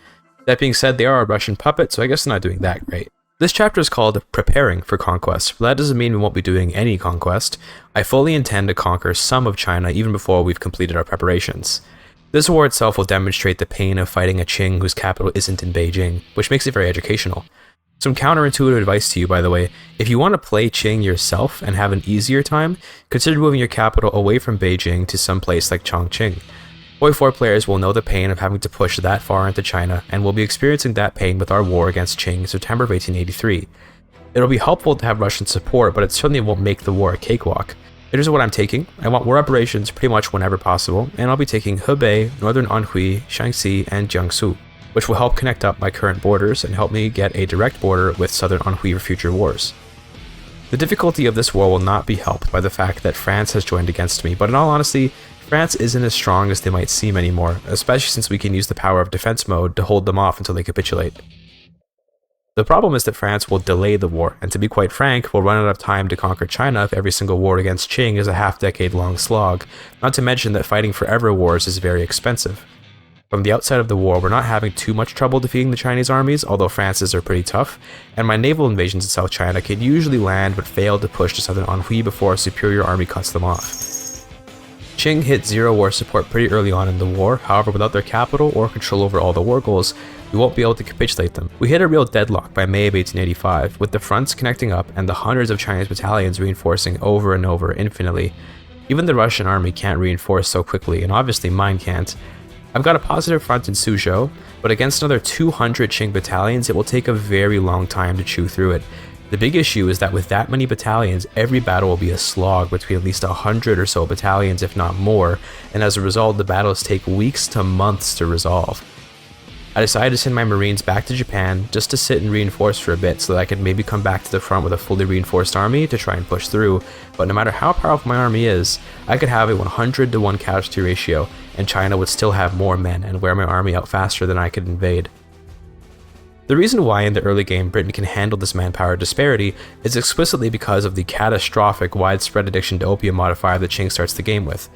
That being said, they are a Russian puppet, so I guess they're not doing that great. This chapter is called Preparing for Conquest, but that doesn't mean we won't be doing any conquest. I fully intend to conquer some of China even before we've completed our preparations. This war itself will demonstrate the pain of fighting a Qing whose capital isn't in Beijing, which makes it very educational. Some counterintuitive advice to you, by the way: if you want to play Qing yourself and have an easier time, consider moving your capital away from Beijing to some place like Chongqing. OI4 players will know the pain of having to push that far into China, and will be experiencing that pain with our war against Qing in September of 1883. It'll be helpful to have Russian support, but it certainly won't make the war a cakewalk. Here's what I'm taking. I want war operations pretty much whenever possible, and I'll be taking Hebei, Northern Anhui, Shaanxi, and Jiangsu, which will help connect up my current borders and help me get a direct border with Southern Anhui for future wars. The difficulty of this war will not be helped by the fact that France has joined against me, but in all honesty, France isn't as strong as they might seem anymore, especially since we can use the power of defense mode to hold them off until they capitulate. The problem is that France will delay the war, and to be quite frank, will run out of time to conquer China if every single war against Qing is a half-decade-long slog, not to mention that fighting forever wars is very expensive. From the outside of the war, we're not having too much trouble defeating the Chinese armies, although France's are pretty tough, and my naval invasions in South China can usually land but fail to push to southern Anhui before a superior army cuts them off. Qing hit zero war support pretty early on in the war, however without their capital or control over all the war goals, we won't be able to capitulate them. We hit a real deadlock by May of 1885, with the fronts connecting up and the hundreds of Chinese battalions reinforcing over and over infinitely. Even the Russian army can't reinforce so quickly, and obviously mine can't. I've got a positive front in Suzhou, but against another 200 Qing battalions it will take a very long time to chew through it. The big issue is that with that many battalions, every battle will be a slog between at least 100 or so battalions, if not more, and as a result, the battles take weeks to months to resolve. I decided to send my Marines back to Japan just to sit and reinforce for a bit so that I could maybe come back to the front with a fully reinforced army to try and push through, but no matter how powerful my army is, I could have a 100-to-1 casualty ratio, and China would still have more men and wear my army out faster than I could invade. The reason why in the early game Britain can handle this manpower disparity is explicitly because of the catastrophic widespread addiction to opium modifier that Qing starts the game with.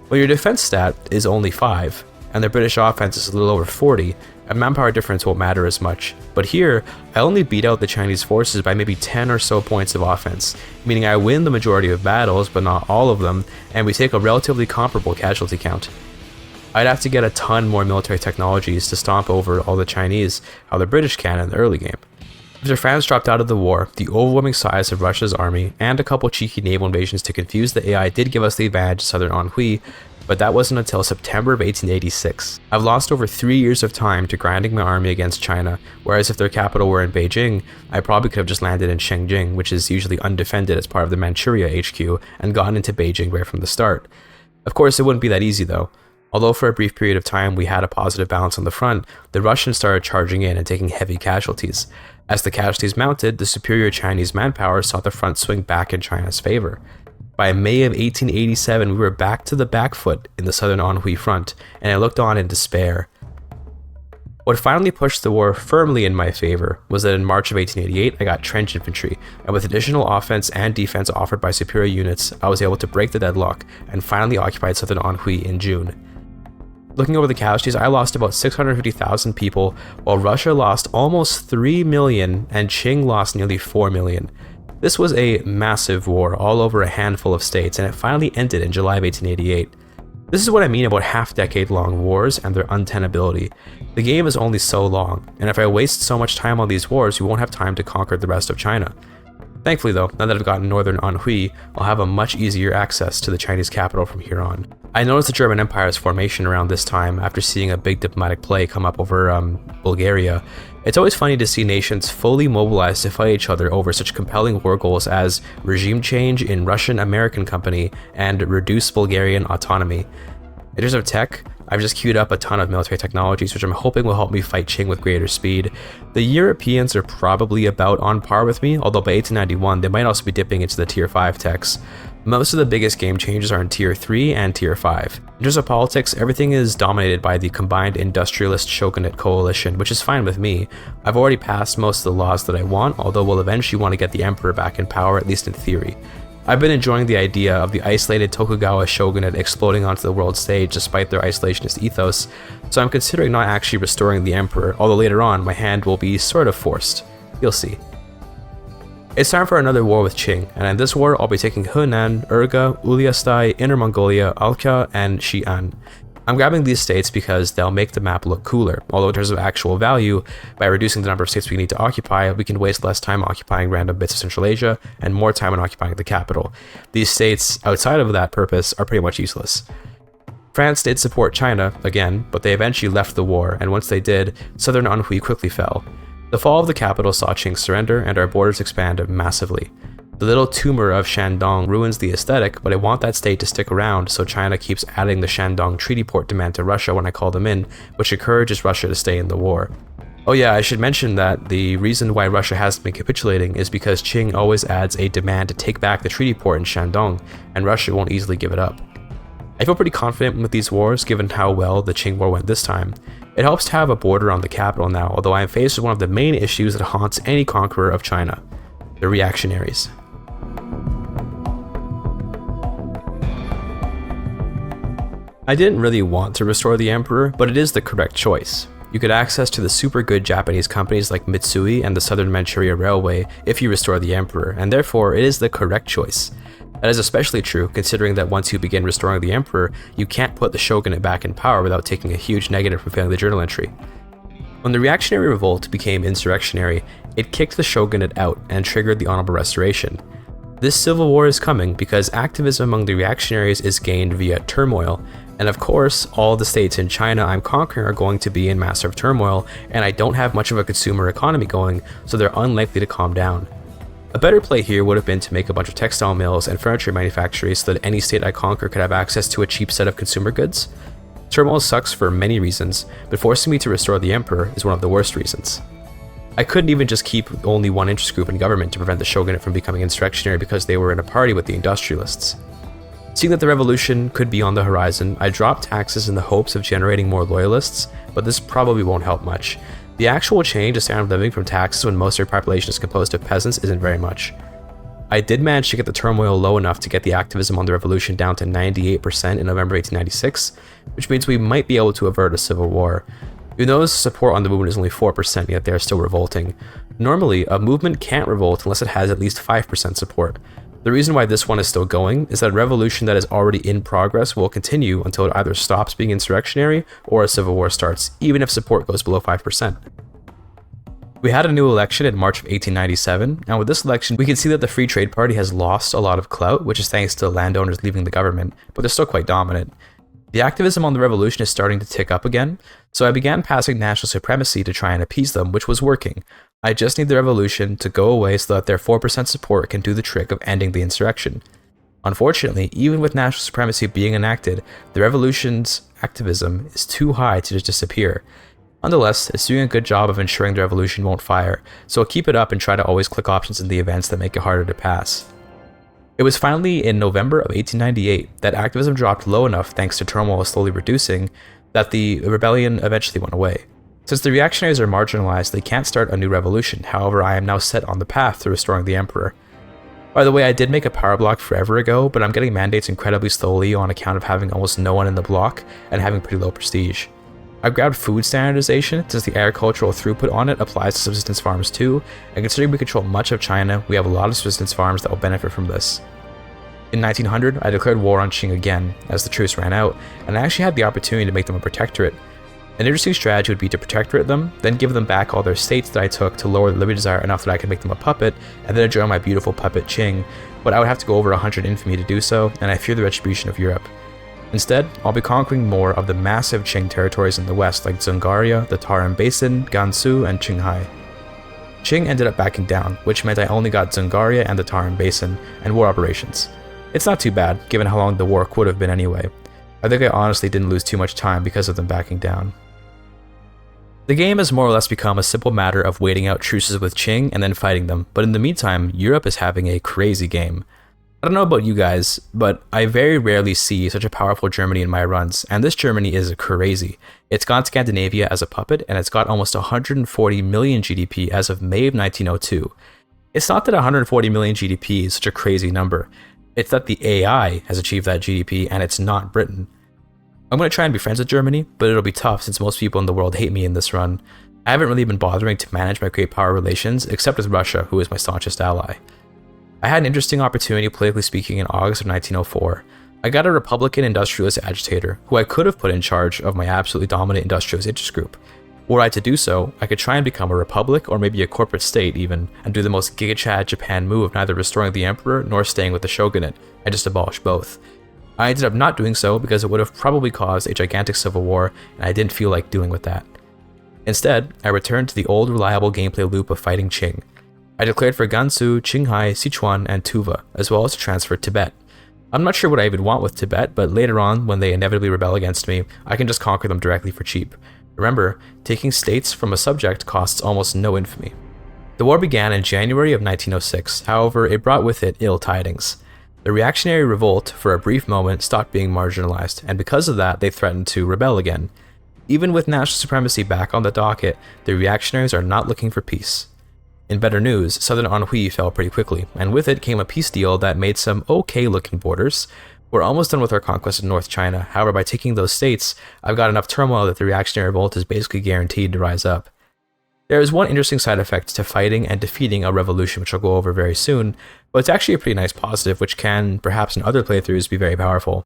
When your defense stat is only 5, and the British offense is a little over 40, a manpower difference won't matter as much. But here, I only beat out the Chinese forces by maybe 10 or so points of offense, meaning I win the majority of battles, but not all of them, and we take a relatively comparable casualty count. I'd have to get a ton more military technologies to stomp over all the Chinese, how the British can in the early game. After France dropped out of the war, the overwhelming size of Russia's army, and a couple cheeky naval invasions to confuse the AI did give us the advantage of southern Anhui, but that wasn't until September of 1886. I've lost over 3 years of time to grinding my army against China, whereas if their capital were in Beijing, I probably could have just landed in Shengjing, which is usually undefended as part of the Manchuria HQ, and gotten into Beijing right from the start. Of course, it wouldn't be that easy though. Although for a brief period of time we had a positive balance on the front, the Russians started charging in and taking heavy casualties. As the casualties mounted, the superior Chinese manpower saw the front swing back in China's favor. By May of 1887, we were back to the back foot in the southern Anhui front, and I looked on in despair. What finally pushed the war firmly in my favor was that in March of 1888, I got trench infantry, and with additional offense and defense offered by superior units, I was able to break the deadlock and finally occupied southern Anhui in June. Looking over the casualties, I lost about 650,000 people, while Russia lost almost 3 million and Qing lost nearly 4 million. This was a massive war all over a handful of states, and it finally ended in July of 1888. This is what I mean about half-decade-long wars and their untenability. The game is only so long, and if I waste so much time on these wars, we won't have time to conquer the rest of China. Thankfully though, now that I've gotten northern Anhui, I'll have a much easier access to the Chinese capital from here on. I noticed the German Empire's formation around this time after seeing a big diplomatic play come up over Bulgaria. It's always funny to see nations fully mobilized to fight each other over such compelling war goals as regime change in Russian-American company and reduce Bulgarian autonomy. In terms of tech, I've just queued up a ton of military technologies which I'm hoping will help me fight Qing with greater speed. The Europeans are probably about on par with me, although by 1891 they might also be dipping into the tier 5 techs. Most of the biggest game changes are in tier 3 and tier 5. In terms of politics, everything is dominated by the combined industrialist shogunate coalition, which is fine with me. I've already passed most of the laws that I want, although we'll eventually want to get the emperor back in power, at least in theory. I've been enjoying the idea of the isolated Tokugawa shogunate exploding onto the world stage despite their isolationist ethos, so I'm considering not actually restoring the emperor, although later on my hand will be sort of forced. You'll see. It's time for another war with Qing, and in this war I'll be taking Henan, Urga, Uliastai, Inner Mongolia, Alkya, and Xi'an. I'm grabbing these states because they'll make the map look cooler, although in terms of actual value, by reducing the number of states we need to occupy, we can waste less time occupying random bits of Central Asia and more time on occupying the capital. These states, outside of that purpose, are pretty much useless. France did support China, again, but they eventually left the war, and once they did, southern Anhui quickly fell. The fall of the capital saw Qing surrender, and our borders expand massively. The little tumor of Shandong ruins the aesthetic, but I want that state to stick around, so China keeps adding the Shandong treaty port demand to Russia when I call them in, which encourages Russia to stay in the war. Oh yeah, I should mention that the reason why Russia hasn't been capitulating is because Qing always adds a demand to take back the treaty port in Shandong, and Russia won't easily give it up. I feel pretty confident with these wars, given how well the Qing war went this time. It helps to have a border on the capital now, although I am faced with one of the main issues that haunts any conqueror of China: the reactionaries. I didn't really want to restore the emperor, but it is the correct choice. You get access to the super good Japanese companies like Mitsui and the Southern Manchuria Railway if you restore the emperor, and therefore it is the correct choice. That is especially true considering that once you begin restoring the emperor, you can't put the shogunate back in power without taking a huge negative from failing the journal entry. When the reactionary revolt became insurrectionary, it kicked the shogunate out and triggered the Honorable Restoration. This civil war is coming because activism among the reactionaries is gained via turmoil, and of course, all the states in China I'm conquering are going to be in massive turmoil, and I don't have much of a consumer economy going, so they're unlikely to calm down. A better play here would have been to make a bunch of textile mills and furniture manufactories so that any state I conquer could have access to a cheap set of consumer goods. Turmoil sucks for many reasons, but forcing me to restore the emperor is one of the worst reasons. I couldn't even just keep only one interest group in government to prevent the shogunate from becoming insurrectionary because they were in a party with the industrialists. Seeing that the revolution could be on the horizon, I dropped taxes in the hopes of generating more loyalists, but this probably won't help much. The actual change in standard of living from taxes when most of your population is composed of peasants isn't very much. I did manage to get the turmoil low enough to get the activism on the revolution down to 98% in November 1896, which means we might be able to avert a civil war. You notice support on the movement is only 4%, yet they are still revolting. Normally, a movement can't revolt unless it has at least 5% support. The reason why this one is still going is that a revolution that is already in progress will continue until it either stops being insurrectionary or a civil war starts, even if support goes below 5%. We had a new election in March of 1897, and with this election we can see that the Free Trade Party has lost a lot of clout, which is thanks to landowners leaving the government, but they're still quite dominant. The activism on the revolution is starting to tick up again, so I began passing national supremacy to try and appease them, which was working. I just need the revolution to go away so that their 4% support can do the trick of ending the insurrection. Unfortunately, even with national supremacy being enacted, the revolution's activism is too high to just disappear. Nonetheless, it's doing a good job of ensuring the revolution won't fire, so I'll keep it up and try to always click options in the events that make it harder to pass. It was finally in November of 1898 that activism dropped low enough thanks to turmoil slowly reducing that the rebellion eventually went away. Since the reactionaries are marginalized, they can't start a new revolution. However, I am now set on the path to restoring the emperor. By the way, I did make a power block forever ago, but I'm getting mandates incredibly slowly on account of having almost no one in the block and having pretty low prestige. I've grabbed food standardization since the agricultural throughput on it applies to subsistence farms too, and considering we control much of China, we have a lot of subsistence farms that will benefit from this. In 1900, I declared war on Qing again, as the truce ran out, and I actually had the opportunity to make them a protectorate. An interesting strategy would be to protectorate them, then give them back all their states that I took to lower the liberty desire enough that I could make them a puppet, and then enjoy my beautiful puppet Qing, but I would have to go over 100 infamy to do so, and I fear the retribution of Europe. Instead, I'll be conquering more of the massive Qing territories in the west like Dzungaria, the Tarim Basin, Gansu, and Qinghai. Qing ended up backing down, which meant I only got Dzungaria and the Tarim Basin, and war operations. It's not too bad, given how long the war could have been anyway. I think I honestly didn't lose too much time because of them backing down. The game has more or less become a simple matter of waiting out truces with Qing and then fighting them, but in the meantime, Europe is having a crazy game. I don't know about you guys, but I very rarely see such a powerful Germany in my runs, and this Germany is crazy. It's got Scandinavia as a puppet, and it's got almost 140 million GDP as of May of 1902. It's not that 140 million GDP is such a crazy number, it's that the AI has achieved that GDP, and it's not Britain. I'm going to try and be friends with Germany, but it'll be tough since most people in the world hate me in this run. I haven't really been bothering to manage my great power relations, except with Russia, who is my staunchest ally. I had an interesting opportunity politically speaking in August of 1904. I got a Republican industrialist agitator, who I could have put in charge of my absolutely dominant industrialist interest group. Were I to do so, I could try and become a republic or maybe a corporate state even, and do the most GIGACHAD Japan move of neither restoring the emperor nor staying with the shogunate. I just abolished both. I ended up not doing so because it would have probably caused a gigantic civil war, and I didn't feel like dealing with that. Instead, I returned to the old reliable gameplay loop of fighting Qing. I declared for Gansu, Qinghai, Sichuan, and Tuva, as well as to transfer Tibet. I'm not sure what I even want with Tibet, but later on, when they inevitably rebel against me, I can just conquer them directly for cheap. Remember, taking states from a subject costs almost no infamy. The war began in January of 1906, however, it brought with it ill tidings. The reactionary revolt, for a brief moment, stopped being marginalized, and because of that, they threatened to rebel again. Even with national supremacy back on the docket, the reactionaries are not looking for peace. In better news, southern Anhui fell pretty quickly, and with it came a peace deal that made some okay-looking borders. We're almost done with our conquest of North China, however by taking those states, I've got enough turmoil that the reactionary revolt is basically guaranteed to rise up. There is one interesting side effect to fighting and defeating a revolution, which I'll go over very soon, but it's actually a pretty nice positive, which can, perhaps in other playthroughs, be very powerful.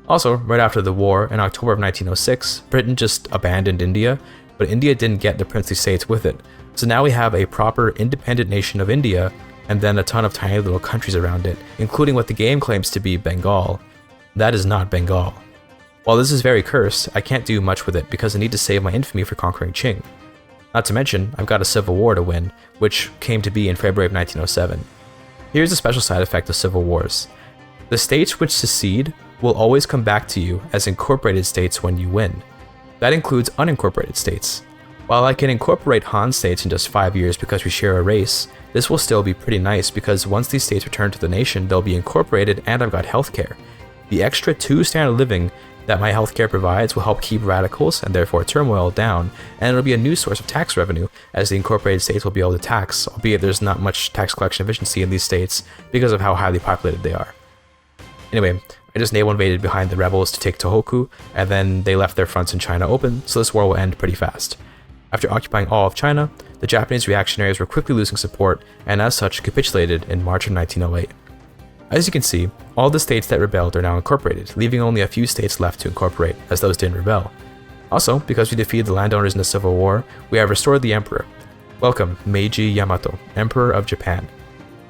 Also, right after the war, in October of 1906, Britain just abandoned India, but India didn't get the princely states with it. So now we have a proper independent nation of India, and then a ton of tiny little countries around it, including what the game claims to be Bengal. That is not Bengal. While this is very cursed, I can't do much with it because I need to save my infamy for conquering Qing. Not to mention, I've got a civil war to win, which came to be in February of 1907. Here's a special side effect of civil wars. The states which secede will always come back to you as incorporated states when you win. That includes unincorporated states. While I can incorporate Han states in just 5 years because we share a race, this will still be pretty nice because once these states return to the nation, they'll be incorporated and I've got healthcare. The extra 2 standard of living that my healthcare provides will help keep radicals, and therefore turmoil, down, and it'll be a new source of tax revenue, as the incorporated states will be able to tax, albeit there's not much tax collection efficiency in these states because of how highly populated they are. Anyway, I just naval invaded behind the rebels to take Tohoku, and then they left their fronts in China open, so this war will end pretty fast. After occupying all of China, the Japanese reactionaries were quickly losing support, and as such capitulated in March of 1908. As you can see, all the states that rebelled are now incorporated, leaving only a few states left to incorporate, as those didn't rebel. Also, because we defeated the landowners in the Civil War, we have restored the emperor. Welcome, Meiji Yamato, Emperor of Japan.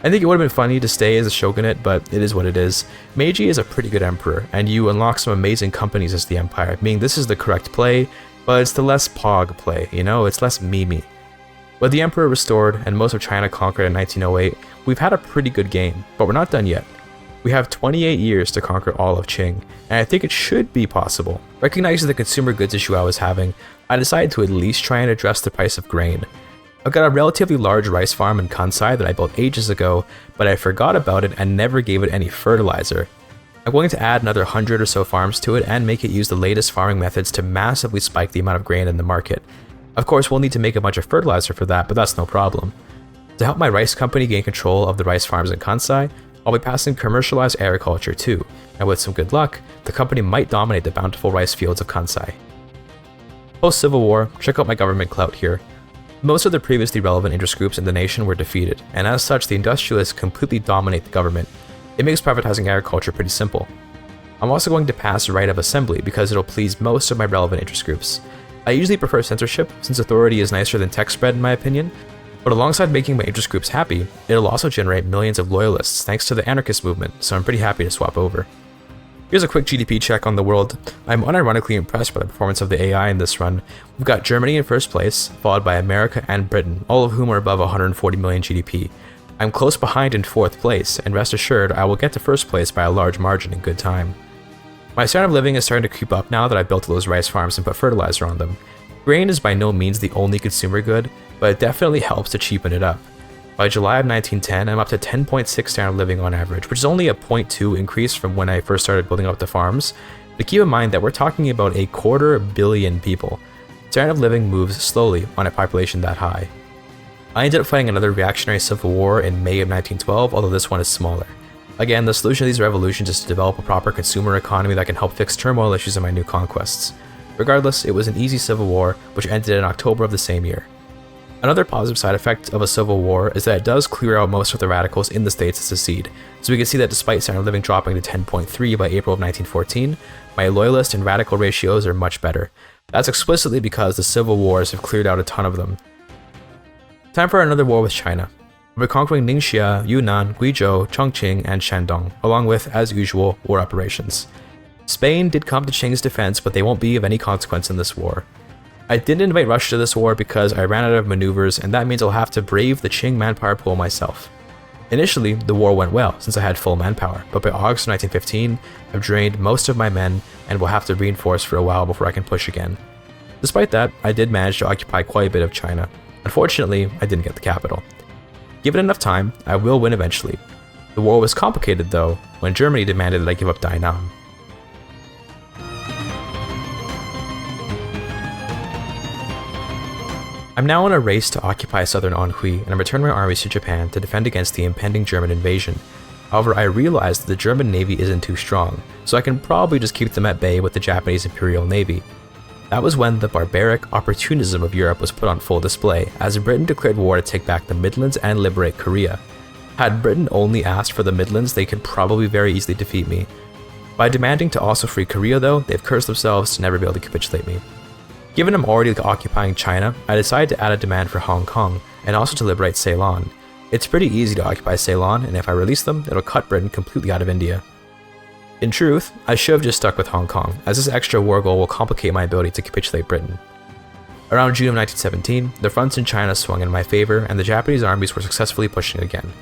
I think it would have been funny to stay as a shogunate, but it is what it is. Meiji is a pretty good emperor, and you unlock some amazing companies as the empire, meaning this is the correct play, but it's the less pog play, you know, it's less memey. With the emperor restored and most of China conquered in 1908, we've had a pretty good game, but we're not done yet. We have 28 years to conquer all of Qing, and I think it should be possible. Recognizing the consumer goods issue I was having, I decided to at least try and address the price of grain. I've got a relatively large rice farm in Kansai that I built ages ago, but I forgot about it and never gave it any fertilizer. I'm going to add another 100 or so farms to it and make it use the latest farming methods to massively spike the amount of grain in the market. Of course, we'll need to make a bunch of fertilizer for that, but that's no problem. To help my rice company gain control of the rice farms in Kansai, I'll be passing commercialized agriculture too, and with some good luck, the company might dominate the bountiful rice fields of Kansai. Post-Civil War, check out my government clout here. Most of the previously relevant interest groups in the nation were defeated, and as such the industrialists completely dominate the government. It makes privatizing agriculture pretty simple. I'm also going to pass right of assembly because it'll please most of my relevant interest groups. I usually prefer censorship, since authority is nicer than tech spread in my opinion, but alongside making my interest groups happy, it'll also generate millions of loyalists thanks to the anarchist movement, so I'm pretty happy to swap over. Here's a quick GDP check on the world. I'm unironically impressed by the performance of the AI in this run. We've got Germany in first place, followed by America and Britain, all of whom are above 140 million GDP. I'm close behind in fourth place, and rest assured I will get to first place by a large margin in good time. My standard of living is starting to creep up now that I've built those rice farms and put fertilizer on them. Grain is by no means the only consumer good, but it definitely helps to cheapen it up. By July of 1910, I'm up to 10.6 standard of living on average, which is only a 0.2 increase from when I first started building up the farms. But keep in mind that we're talking about 250 million people. Standard of living moves slowly on a population that high. I ended up fighting another reactionary civil war in May of 1912, although this one is smaller. Again, the solution to these revolutions is to develop a proper consumer economy that can help fix turmoil issues in my new conquests. Regardless, it was an easy civil war, which ended in October of the same year. Another positive side effect of a civil war is that it does clear out most of the radicals in the states that secede, so we can see that despite standard of living dropping to 10.3 by April of 1914, my loyalist and radical ratios are much better. That's explicitly because the civil wars have cleared out a ton of them. Time for another war with China. We're conquering Ningxia, Yunnan, Guizhou, Chongqing, and Shandong, along with, as usual, war operations. Spain did come to Qing's defense, but they won't be of any consequence in this war. I didn't invite Russia to this war because I ran out of maneuvers, and that means I'll have to brave the Qing manpower pool myself. Initially, the war went well since I had full manpower, but by August 1915, I've drained most of my men and will have to reinforce for a while before I can push again. Despite that, I did manage to occupy quite a bit of China. Unfortunately, I didn't get the capital. Given enough time, I will win eventually. The war was complicated though, when Germany demanded that I give up Dainam. I'm now in a race to occupy southern Anhui, and I'm returning my armies to Japan to defend against the impending German invasion. However, I realized that the German Navy isn't too strong, so I can probably just keep them at bay with the Japanese Imperial Navy. That was when the barbaric opportunism of Europe was put on full display, as Britain declared war to take back the Midlands and liberate Korea. Had Britain only asked for the Midlands, they could probably very easily defeat me. By demanding to also free Korea though, they've cursed themselves to never be able to capitulate me. Given I'm already occupying China, I decided to add a demand for Hong Kong, and also to liberate Ceylon. It's pretty easy to occupy Ceylon, and if I release them, it'll cut Britain completely out of India. In truth, I should have just stuck with Hong Kong, as this extra war goal will complicate my ability to capitulate Britain. Around June of 1917, the fronts in China swung in my favor, and the Japanese armies were successfully pushing again.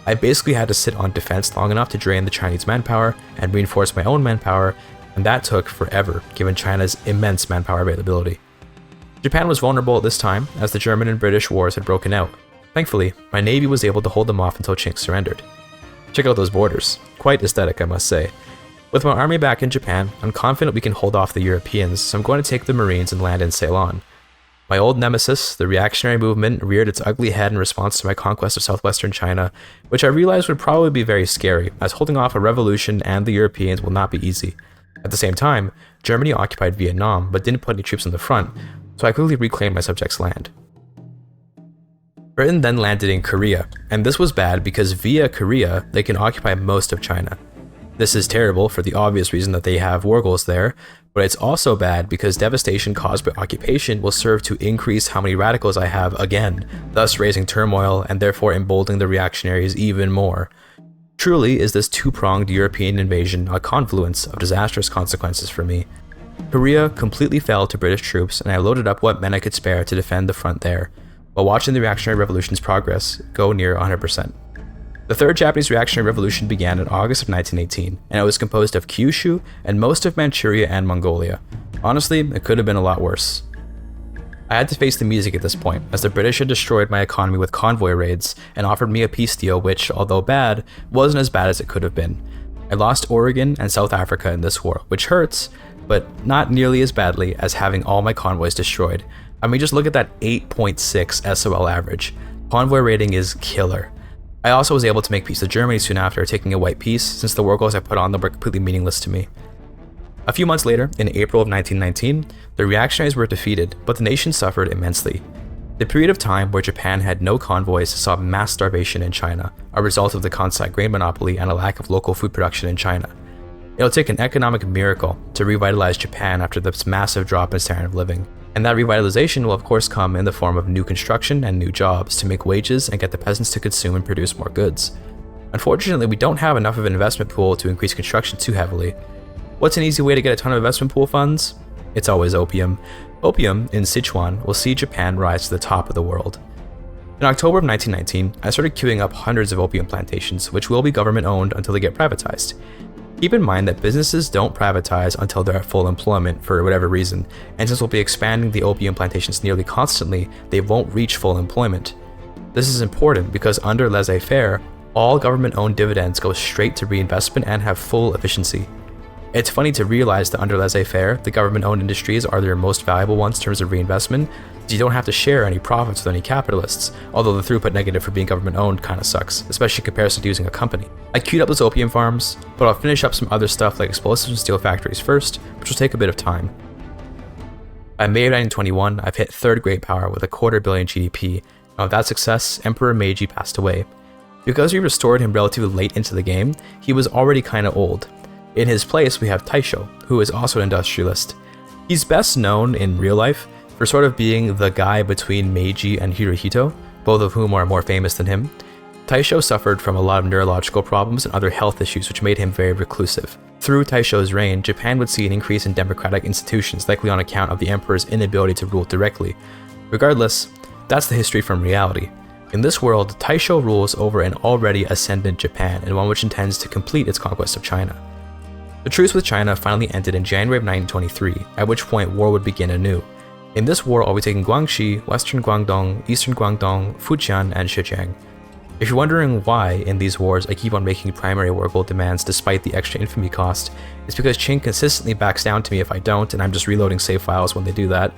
I basically had to sit on defense long enough to drain the Chinese manpower and reinforce my own manpower, and that took forever, given China's immense manpower availability. Japan was vulnerable at this time, as the German and British wars had broken out. Thankfully, my navy was able to hold them off until Qing surrendered. Check out those borders. Quite aesthetic, I must say. With my army back in Japan, I'm confident we can hold off the Europeans, so I'm going to take the Marines and land in Ceylon. My old nemesis, the reactionary movement, reared its ugly head in response to my conquest of southwestern China, which I realized would probably be very scary, as holding off a revolution and the Europeans will not be easy. At the same time, Germany occupied Vietnam but didn't put any troops on the front, so I quickly reclaimed my subjects' land. Britain then landed in Korea, and this was bad because via Korea, they can occupy most of China. This is terrible for the obvious reason that they have war goals there, but it's also bad because devastation caused by occupation will serve to increase how many radicals I have again, thus raising turmoil and therefore emboldening the reactionaries even more. Truly is this two-pronged European invasion a confluence of disastrous consequences for me. Korea completely fell to British troops, and I loaded up what men I could spare to defend the front there, while watching the reactionary revolution's progress go near 100%. The Third Japanese Reactionary Revolution began in August of 1918, and it was composed of Kyushu and most of Manchuria and Mongolia. Honestly, it could have been a lot worse. I had to face the music at this point, as the British had destroyed my economy with convoy raids and offered me a peace deal which, although bad, wasn't as bad as it could have been. I lost Oregon and South Africa in this war, which hurts, but not nearly as badly as having all my convoys destroyed. I mean, just look at that 8.6 SOL average. Convoy rating is killer. I also was able to make peace with Germany soon after, taking a white peace, since the war goals I put on them were completely meaningless to me. A few months later, in April of 1919, the reactionaries were defeated, but the nation suffered immensely. The period of time where Japan had no convoys saw mass starvation in China, a result of the Kansai grain monopoly and a lack of local food production in China. It'll take an economic miracle to revitalize Japan after this massive drop in standard of living. And that revitalization will of course come in the form of new construction and new jobs to make wages and get the peasants to consume and produce more goods. Unfortunately, we don't have enough of an investment pool to increase construction too heavily. What's an easy way to get a ton of investment pool funds? It's always opium. Opium in Sichuan will see Japan rise to the top of the world. In October of 1919, I started queuing up hundreds of opium plantations, which will be government owned until they get privatized. Keep in mind that businesses don't privatize until they're at full employment for whatever reason, and since we'll be expanding the opium plantations nearly constantly, they won't reach full employment. This is important because under laissez-faire, all government-owned dividends go straight to reinvestment and have full efficiency. It's funny to realize that under laissez-faire, the government-owned industries are their most valuable ones in terms of reinvestment, so you don't have to share any profits with any capitalists, although the throughput negative for being government-owned kinda sucks, especially in comparison to using a company. I queued up those opium farms, but I'll finish up some other stuff like explosives and steel factories first, which will take a bit of time. By May of 1921, I've hit third great power with a $250 million GDP, and with that success, Emperor Meiji passed away. Because we restored him relatively late into the game, he was already kinda old. In his place, we have Taisho, who is also an industrialist. He's best known in real life for sort of being the guy between Meiji and Hirohito, both of whom are more famous than him. Taisho suffered from a lot of neurological problems and other health issues which made him very reclusive. Through Taisho's reign, Japan would see an increase in democratic institutions, likely on account of the emperor's inability to rule directly. Regardless, that's the history from reality. In this world, Taisho rules over an already ascendant Japan, and one which intends to complete its conquest of China. The truce with China finally ended in January of 1923, at which point war would begin anew. In this war, I'll be taking Guangxi, Western Guangdong, Eastern Guangdong, Fujian, and Zhejiang. If you're wondering why in these wars I keep on making primary war goal demands despite the extra infamy cost, it's because Qing consistently backs down to me if I don't, and I'm just reloading save files when they do that,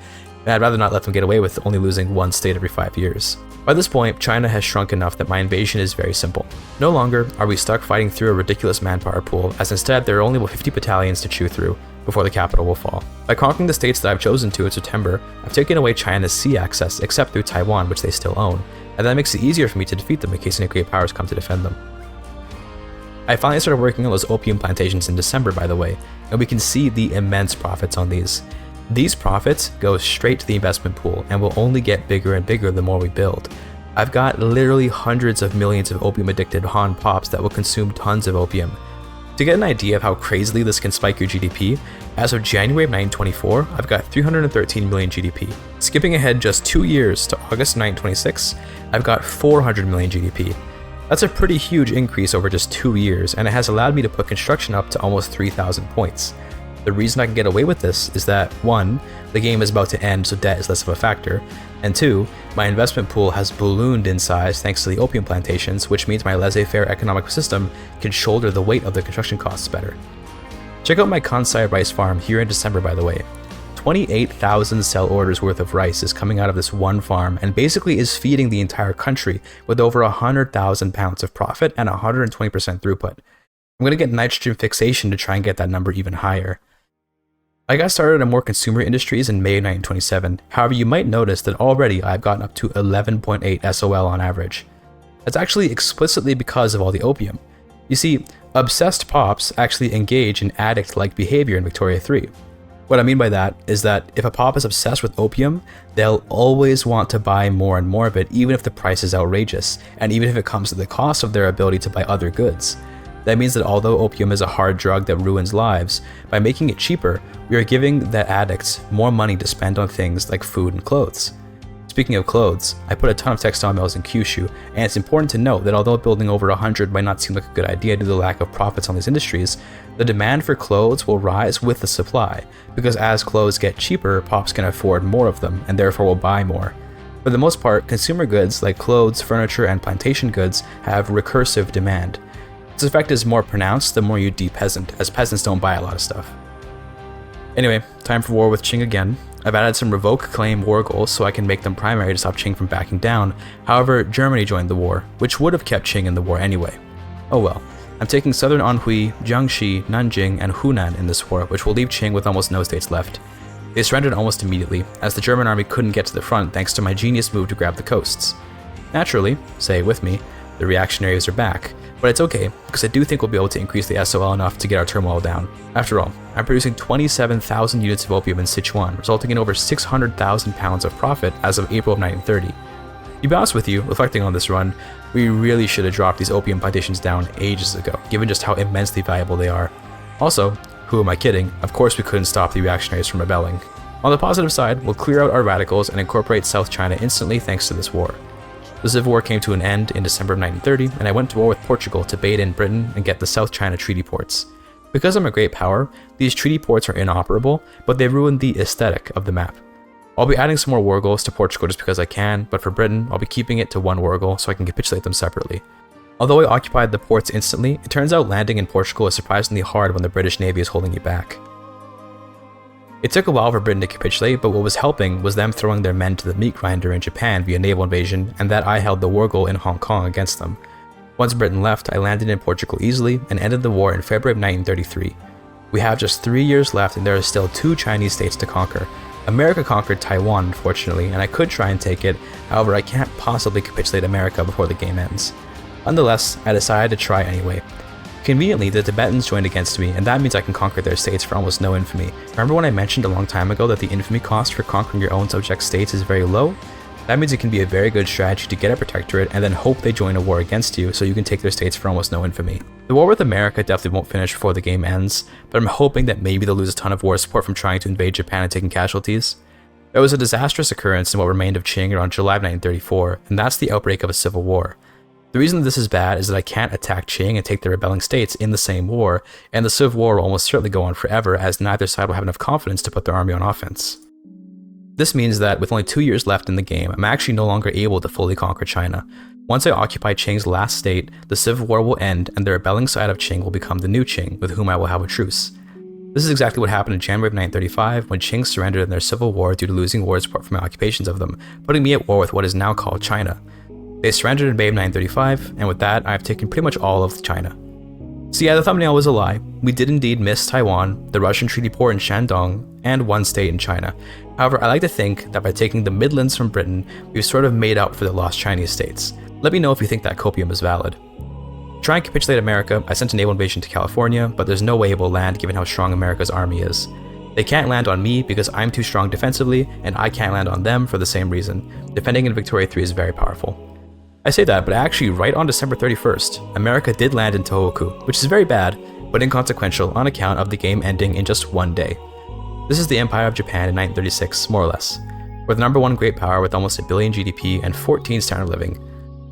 and I'd rather not let them get away with only losing one state every 5 years. By this point, China has shrunk enough that my invasion is very simple. No longer are we stuck fighting through a ridiculous manpower pool, as instead there are only about 50 battalions to chew through before the capital will fall. By conquering the states that I've chosen to in September, I've taken away China's sea access except through Taiwan, which they still own, and that makes it easier for me to defeat them in case any great powers come to defend them. I finally started working on those opium plantations in December, by the way, and we can see the immense profits on these. These profits go straight to the investment pool and will only get bigger and bigger the more we build. I've got literally hundreds of millions of opium-addicted Han Pops that will consume tons of opium. To get an idea of how crazily this can spike your GDP, as of January of 1924, I've got 313 million GDP. Skipping ahead just 2 years to August 1926, I've got 400 million GDP. That's a pretty huge increase over just 2 years, and it has allowed me to put construction up to almost 3,000 points. The reason I can get away with this is that 1, the game is about to end so debt is less of a factor, and 2, my investment pool has ballooned in size thanks to the opium plantations, which means my laissez-faire economic system can shoulder the weight of the construction costs better. Check out my Kansai rice farm here in December, by the way. 28,000 sell orders worth of rice is coming out of this one farm and basically is feeding the entire country with over 100,000 pounds of profit and 120% throughput. I'm going to get nitrogen fixation to try and get that number even higher. I got started on more consumer industries in May 1927, however you might notice that already I've gotten up to 11.8 SOL on average. That's actually explicitly because of all the opium. You see, obsessed pops actually engage in addict-like behavior in Victoria 3. What I mean by that is that if a pop is obsessed with opium, they'll always want to buy more and more of it, even if the price is outrageous, and even if it comes at the cost of their ability to buy other goods. That means that although opium is a hard drug that ruins lives, by making it cheaper, we are giving the addicts more money to spend on things like food and clothes. Speaking of clothes, I put a ton of textile mills in Kyushu, and it's important to note that although building over 100 might not seem like a good idea due to the lack of profits on these industries, the demand for clothes will rise with the supply, because as clothes get cheaper, pops can afford more of them, and therefore will buy more. For the most part, consumer goods like clothes, furniture, and plantation goods have recursive demand. This effect is more pronounced the more you de-peasant, as peasants don't buy a lot of stuff. Anyway, time for war with Qing again. I've added some revoke claim war goals so I can make them primary to stop Qing from backing down. However, Germany joined the war, which would have kept Qing in the war anyway. Oh well. I'm taking southern Anhui, Jiangxi, Nanjing, and Hunan in this war, which will leave Qing with almost no states left. They surrendered almost immediately, as the German army couldn't get to the front thanks to my genius move to grab the coasts. Naturally, say it with me, the reactionaries are back, but it's okay, because I do think we'll be able to increase the SOL enough to get our turmoil down. After all, I'm producing 27,000 units of opium in Sichuan, resulting in over 600,000 pounds of profit as of April of 1930. To be honest with you, reflecting on this run, we really should have dropped these opium plantations down ages ago, given just how immensely valuable they are. Also, who am I kidding? Of course we couldn't stop the reactionaries from rebelling. On the positive side, we'll clear out our radicals and incorporate South China instantly thanks to this war. The Civil War came to an end in December of 1930, and I went to war with Portugal to bait in Britain and get the South China Treaty ports. Because I'm a great power, these treaty ports are inoperable, but they ruin the aesthetic of the map. I'll be adding some more war goals to Portugal just because I can, but for Britain, I'll be keeping it to one war goal so I can capitulate them separately. Although I occupied the ports instantly, it turns out landing in Portugal is surprisingly hard when the British Navy is holding you back. It took a while for Britain to capitulate, but what was helping was them throwing their men to the meat grinder in Japan via naval invasion, and that I held the war goal in Hong Kong against them. Once Britain left, I landed in Portugal easily and ended the war in February of 1933. We have just 3 years left and there are still 2 Chinese states to conquer. America conquered Taiwan, unfortunately, and I could try and take it, however I can't possibly capitulate America before the game ends. Nonetheless, I decided to try anyway. Conveniently, the Tibetans joined against me, and that means I can conquer their states for almost no infamy. Remember when I mentioned a long time ago that the infamy cost for conquering your own subject states is very low? That means it can be a very good strategy to get a protectorate and then hope they join a war against you so you can take their states for almost no infamy. The war with America definitely won't finish before the game ends, but I'm hoping that maybe they'll lose a ton of war support from trying to invade Japan and taking casualties. There was a disastrous occurrence in what remained of Qing around July of 1934, and that's the outbreak of a civil war. The reason that this is bad is that I can't attack Qing and take the rebelling states in the same war, and the civil war will almost certainly go on forever as neither side will have enough confidence to put their army on offense. This means that with only 2 years left in the game, I'm actually no longer able to fully conquer China. Once I occupy Qing's last state, the civil war will end and the rebelling side of Qing will become the new Qing, with whom I will have a truce. This is exactly what happened in January of 1935 when Qing surrendered in their civil war due to losing war support from my occupations of them, putting me at war with what is now called China. They surrendered in May of 1935, and with that, I have taken pretty much all of China. So yeah, the thumbnail was a lie. We did indeed miss Taiwan, the Russian treaty port in Shandong, and one state in China. However, I like to think that by taking the Midlands from Britain, we've sort of made up for the lost Chinese states. Let me know if you think that copium is valid. To try and capitulate America, I sent a naval invasion to California, but there's no way it will land given how strong America's army is. They can't land on me because I'm too strong defensively, and I can't land on them for the same reason. Defending in Victoria 3 is very powerful. I say that, but actually right on December 31st, America did land in Tohoku, which is very bad, but inconsequential on account of the game ending in just one day. This is the Empire of Japan in 1936, more or less. We're the #1 great power with almost 1 billion GDP and 14 standard living.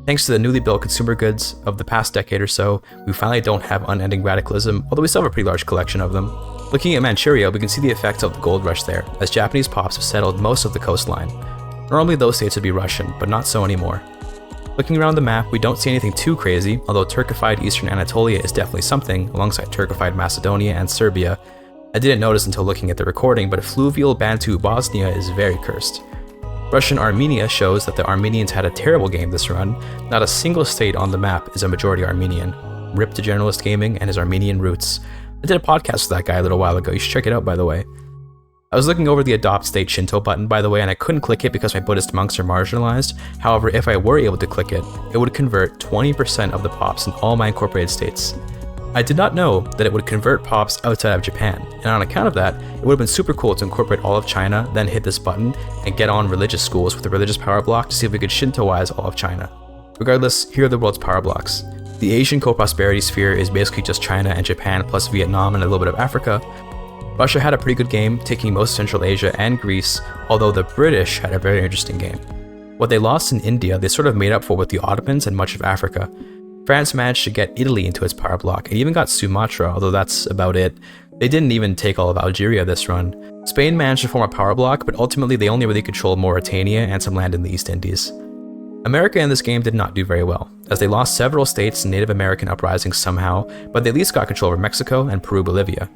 Thanks to the newly built consumer goods of the past decade or so, we finally don't have unending radicalism, although we still have a pretty large collection of them. Looking at Manchuria, we can see the effects of the gold rush there, as Japanese pops have settled most of the coastline. Normally those states would be Russian, but not so anymore. Looking around the map, we don't see anything too crazy, although Turkified Eastern Anatolia is definitely something, alongside Turkified Macedonia and Serbia. I didn't notice until looking at the recording, but fluvial Bantu Bosnia is very cursed. Russian Armenia shows that the Armenians had a terrible game this run. Not a single state on the map is a majority Armenian. Rip to Generalist Gaming and his Armenian roots. I did a podcast with that guy a little while ago, you should check it out by the way. I was looking over the Adopt State Shinto button, by the way, and I couldn't click it because my Buddhist monks are marginalized. However, if I were able to click it, it would convert 20% of the pops in all my incorporated states. I did not know that it would convert pops outside of Japan, and on account of that, it would have been super cool to incorporate all of China, then hit this button, and get on religious schools with a religious power block to see if we could Shintoize all of China. Regardless, here are the world's power blocks. The Asian co-prosperity sphere is basically just China and Japan plus Vietnam and a little bit of Africa. Russia had a pretty good game, taking most of Central Asia and Greece, although the British had a very interesting game. What they lost in India, they sort of made up for with the Ottomans and much of Africa. France managed to get Italy into its power block, and even got Sumatra, although that's about it. They didn't even take all of Algeria this run. Spain managed to form a power block, but ultimately they only really controlled Mauritania and some land in the East Indies. America in this game did not do very well, as they lost several states in Native American uprisings somehow, but they at least got control over Mexico and Peru-Bolivia.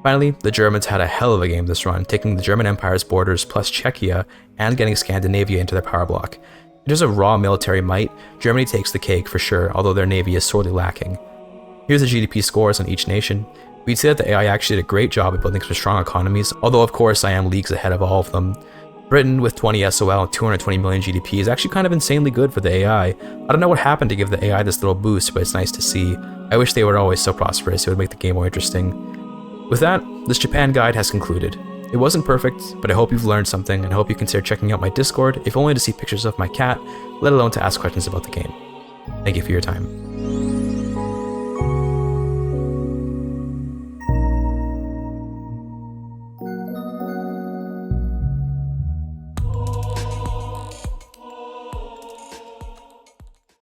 Finally, the Germans had a hell of a game this run, taking the German Empire's borders plus Czechia and getting Scandinavia into their power block. In terms of raw military might, Germany takes the cake for sure, although their navy is sorely lacking. Here's the GDP scores on each nation. We'd say that the AI actually did a great job at building some strong economies, although of course I am leagues ahead of all of them. Britain, with 20 SOL and 220 million GDP, is actually kind of insanely good for the AI. I don't know what happened to give the AI this little boost, but it's nice to see. I wish they were always so prosperous, it would make the game more interesting. With that, this Japan guide has concluded. It wasn't perfect, but I hope you've learned something, and I hope you consider checking out my Discord, if only to see pictures of my cat, let alone to ask questions about the game. Thank you for your time.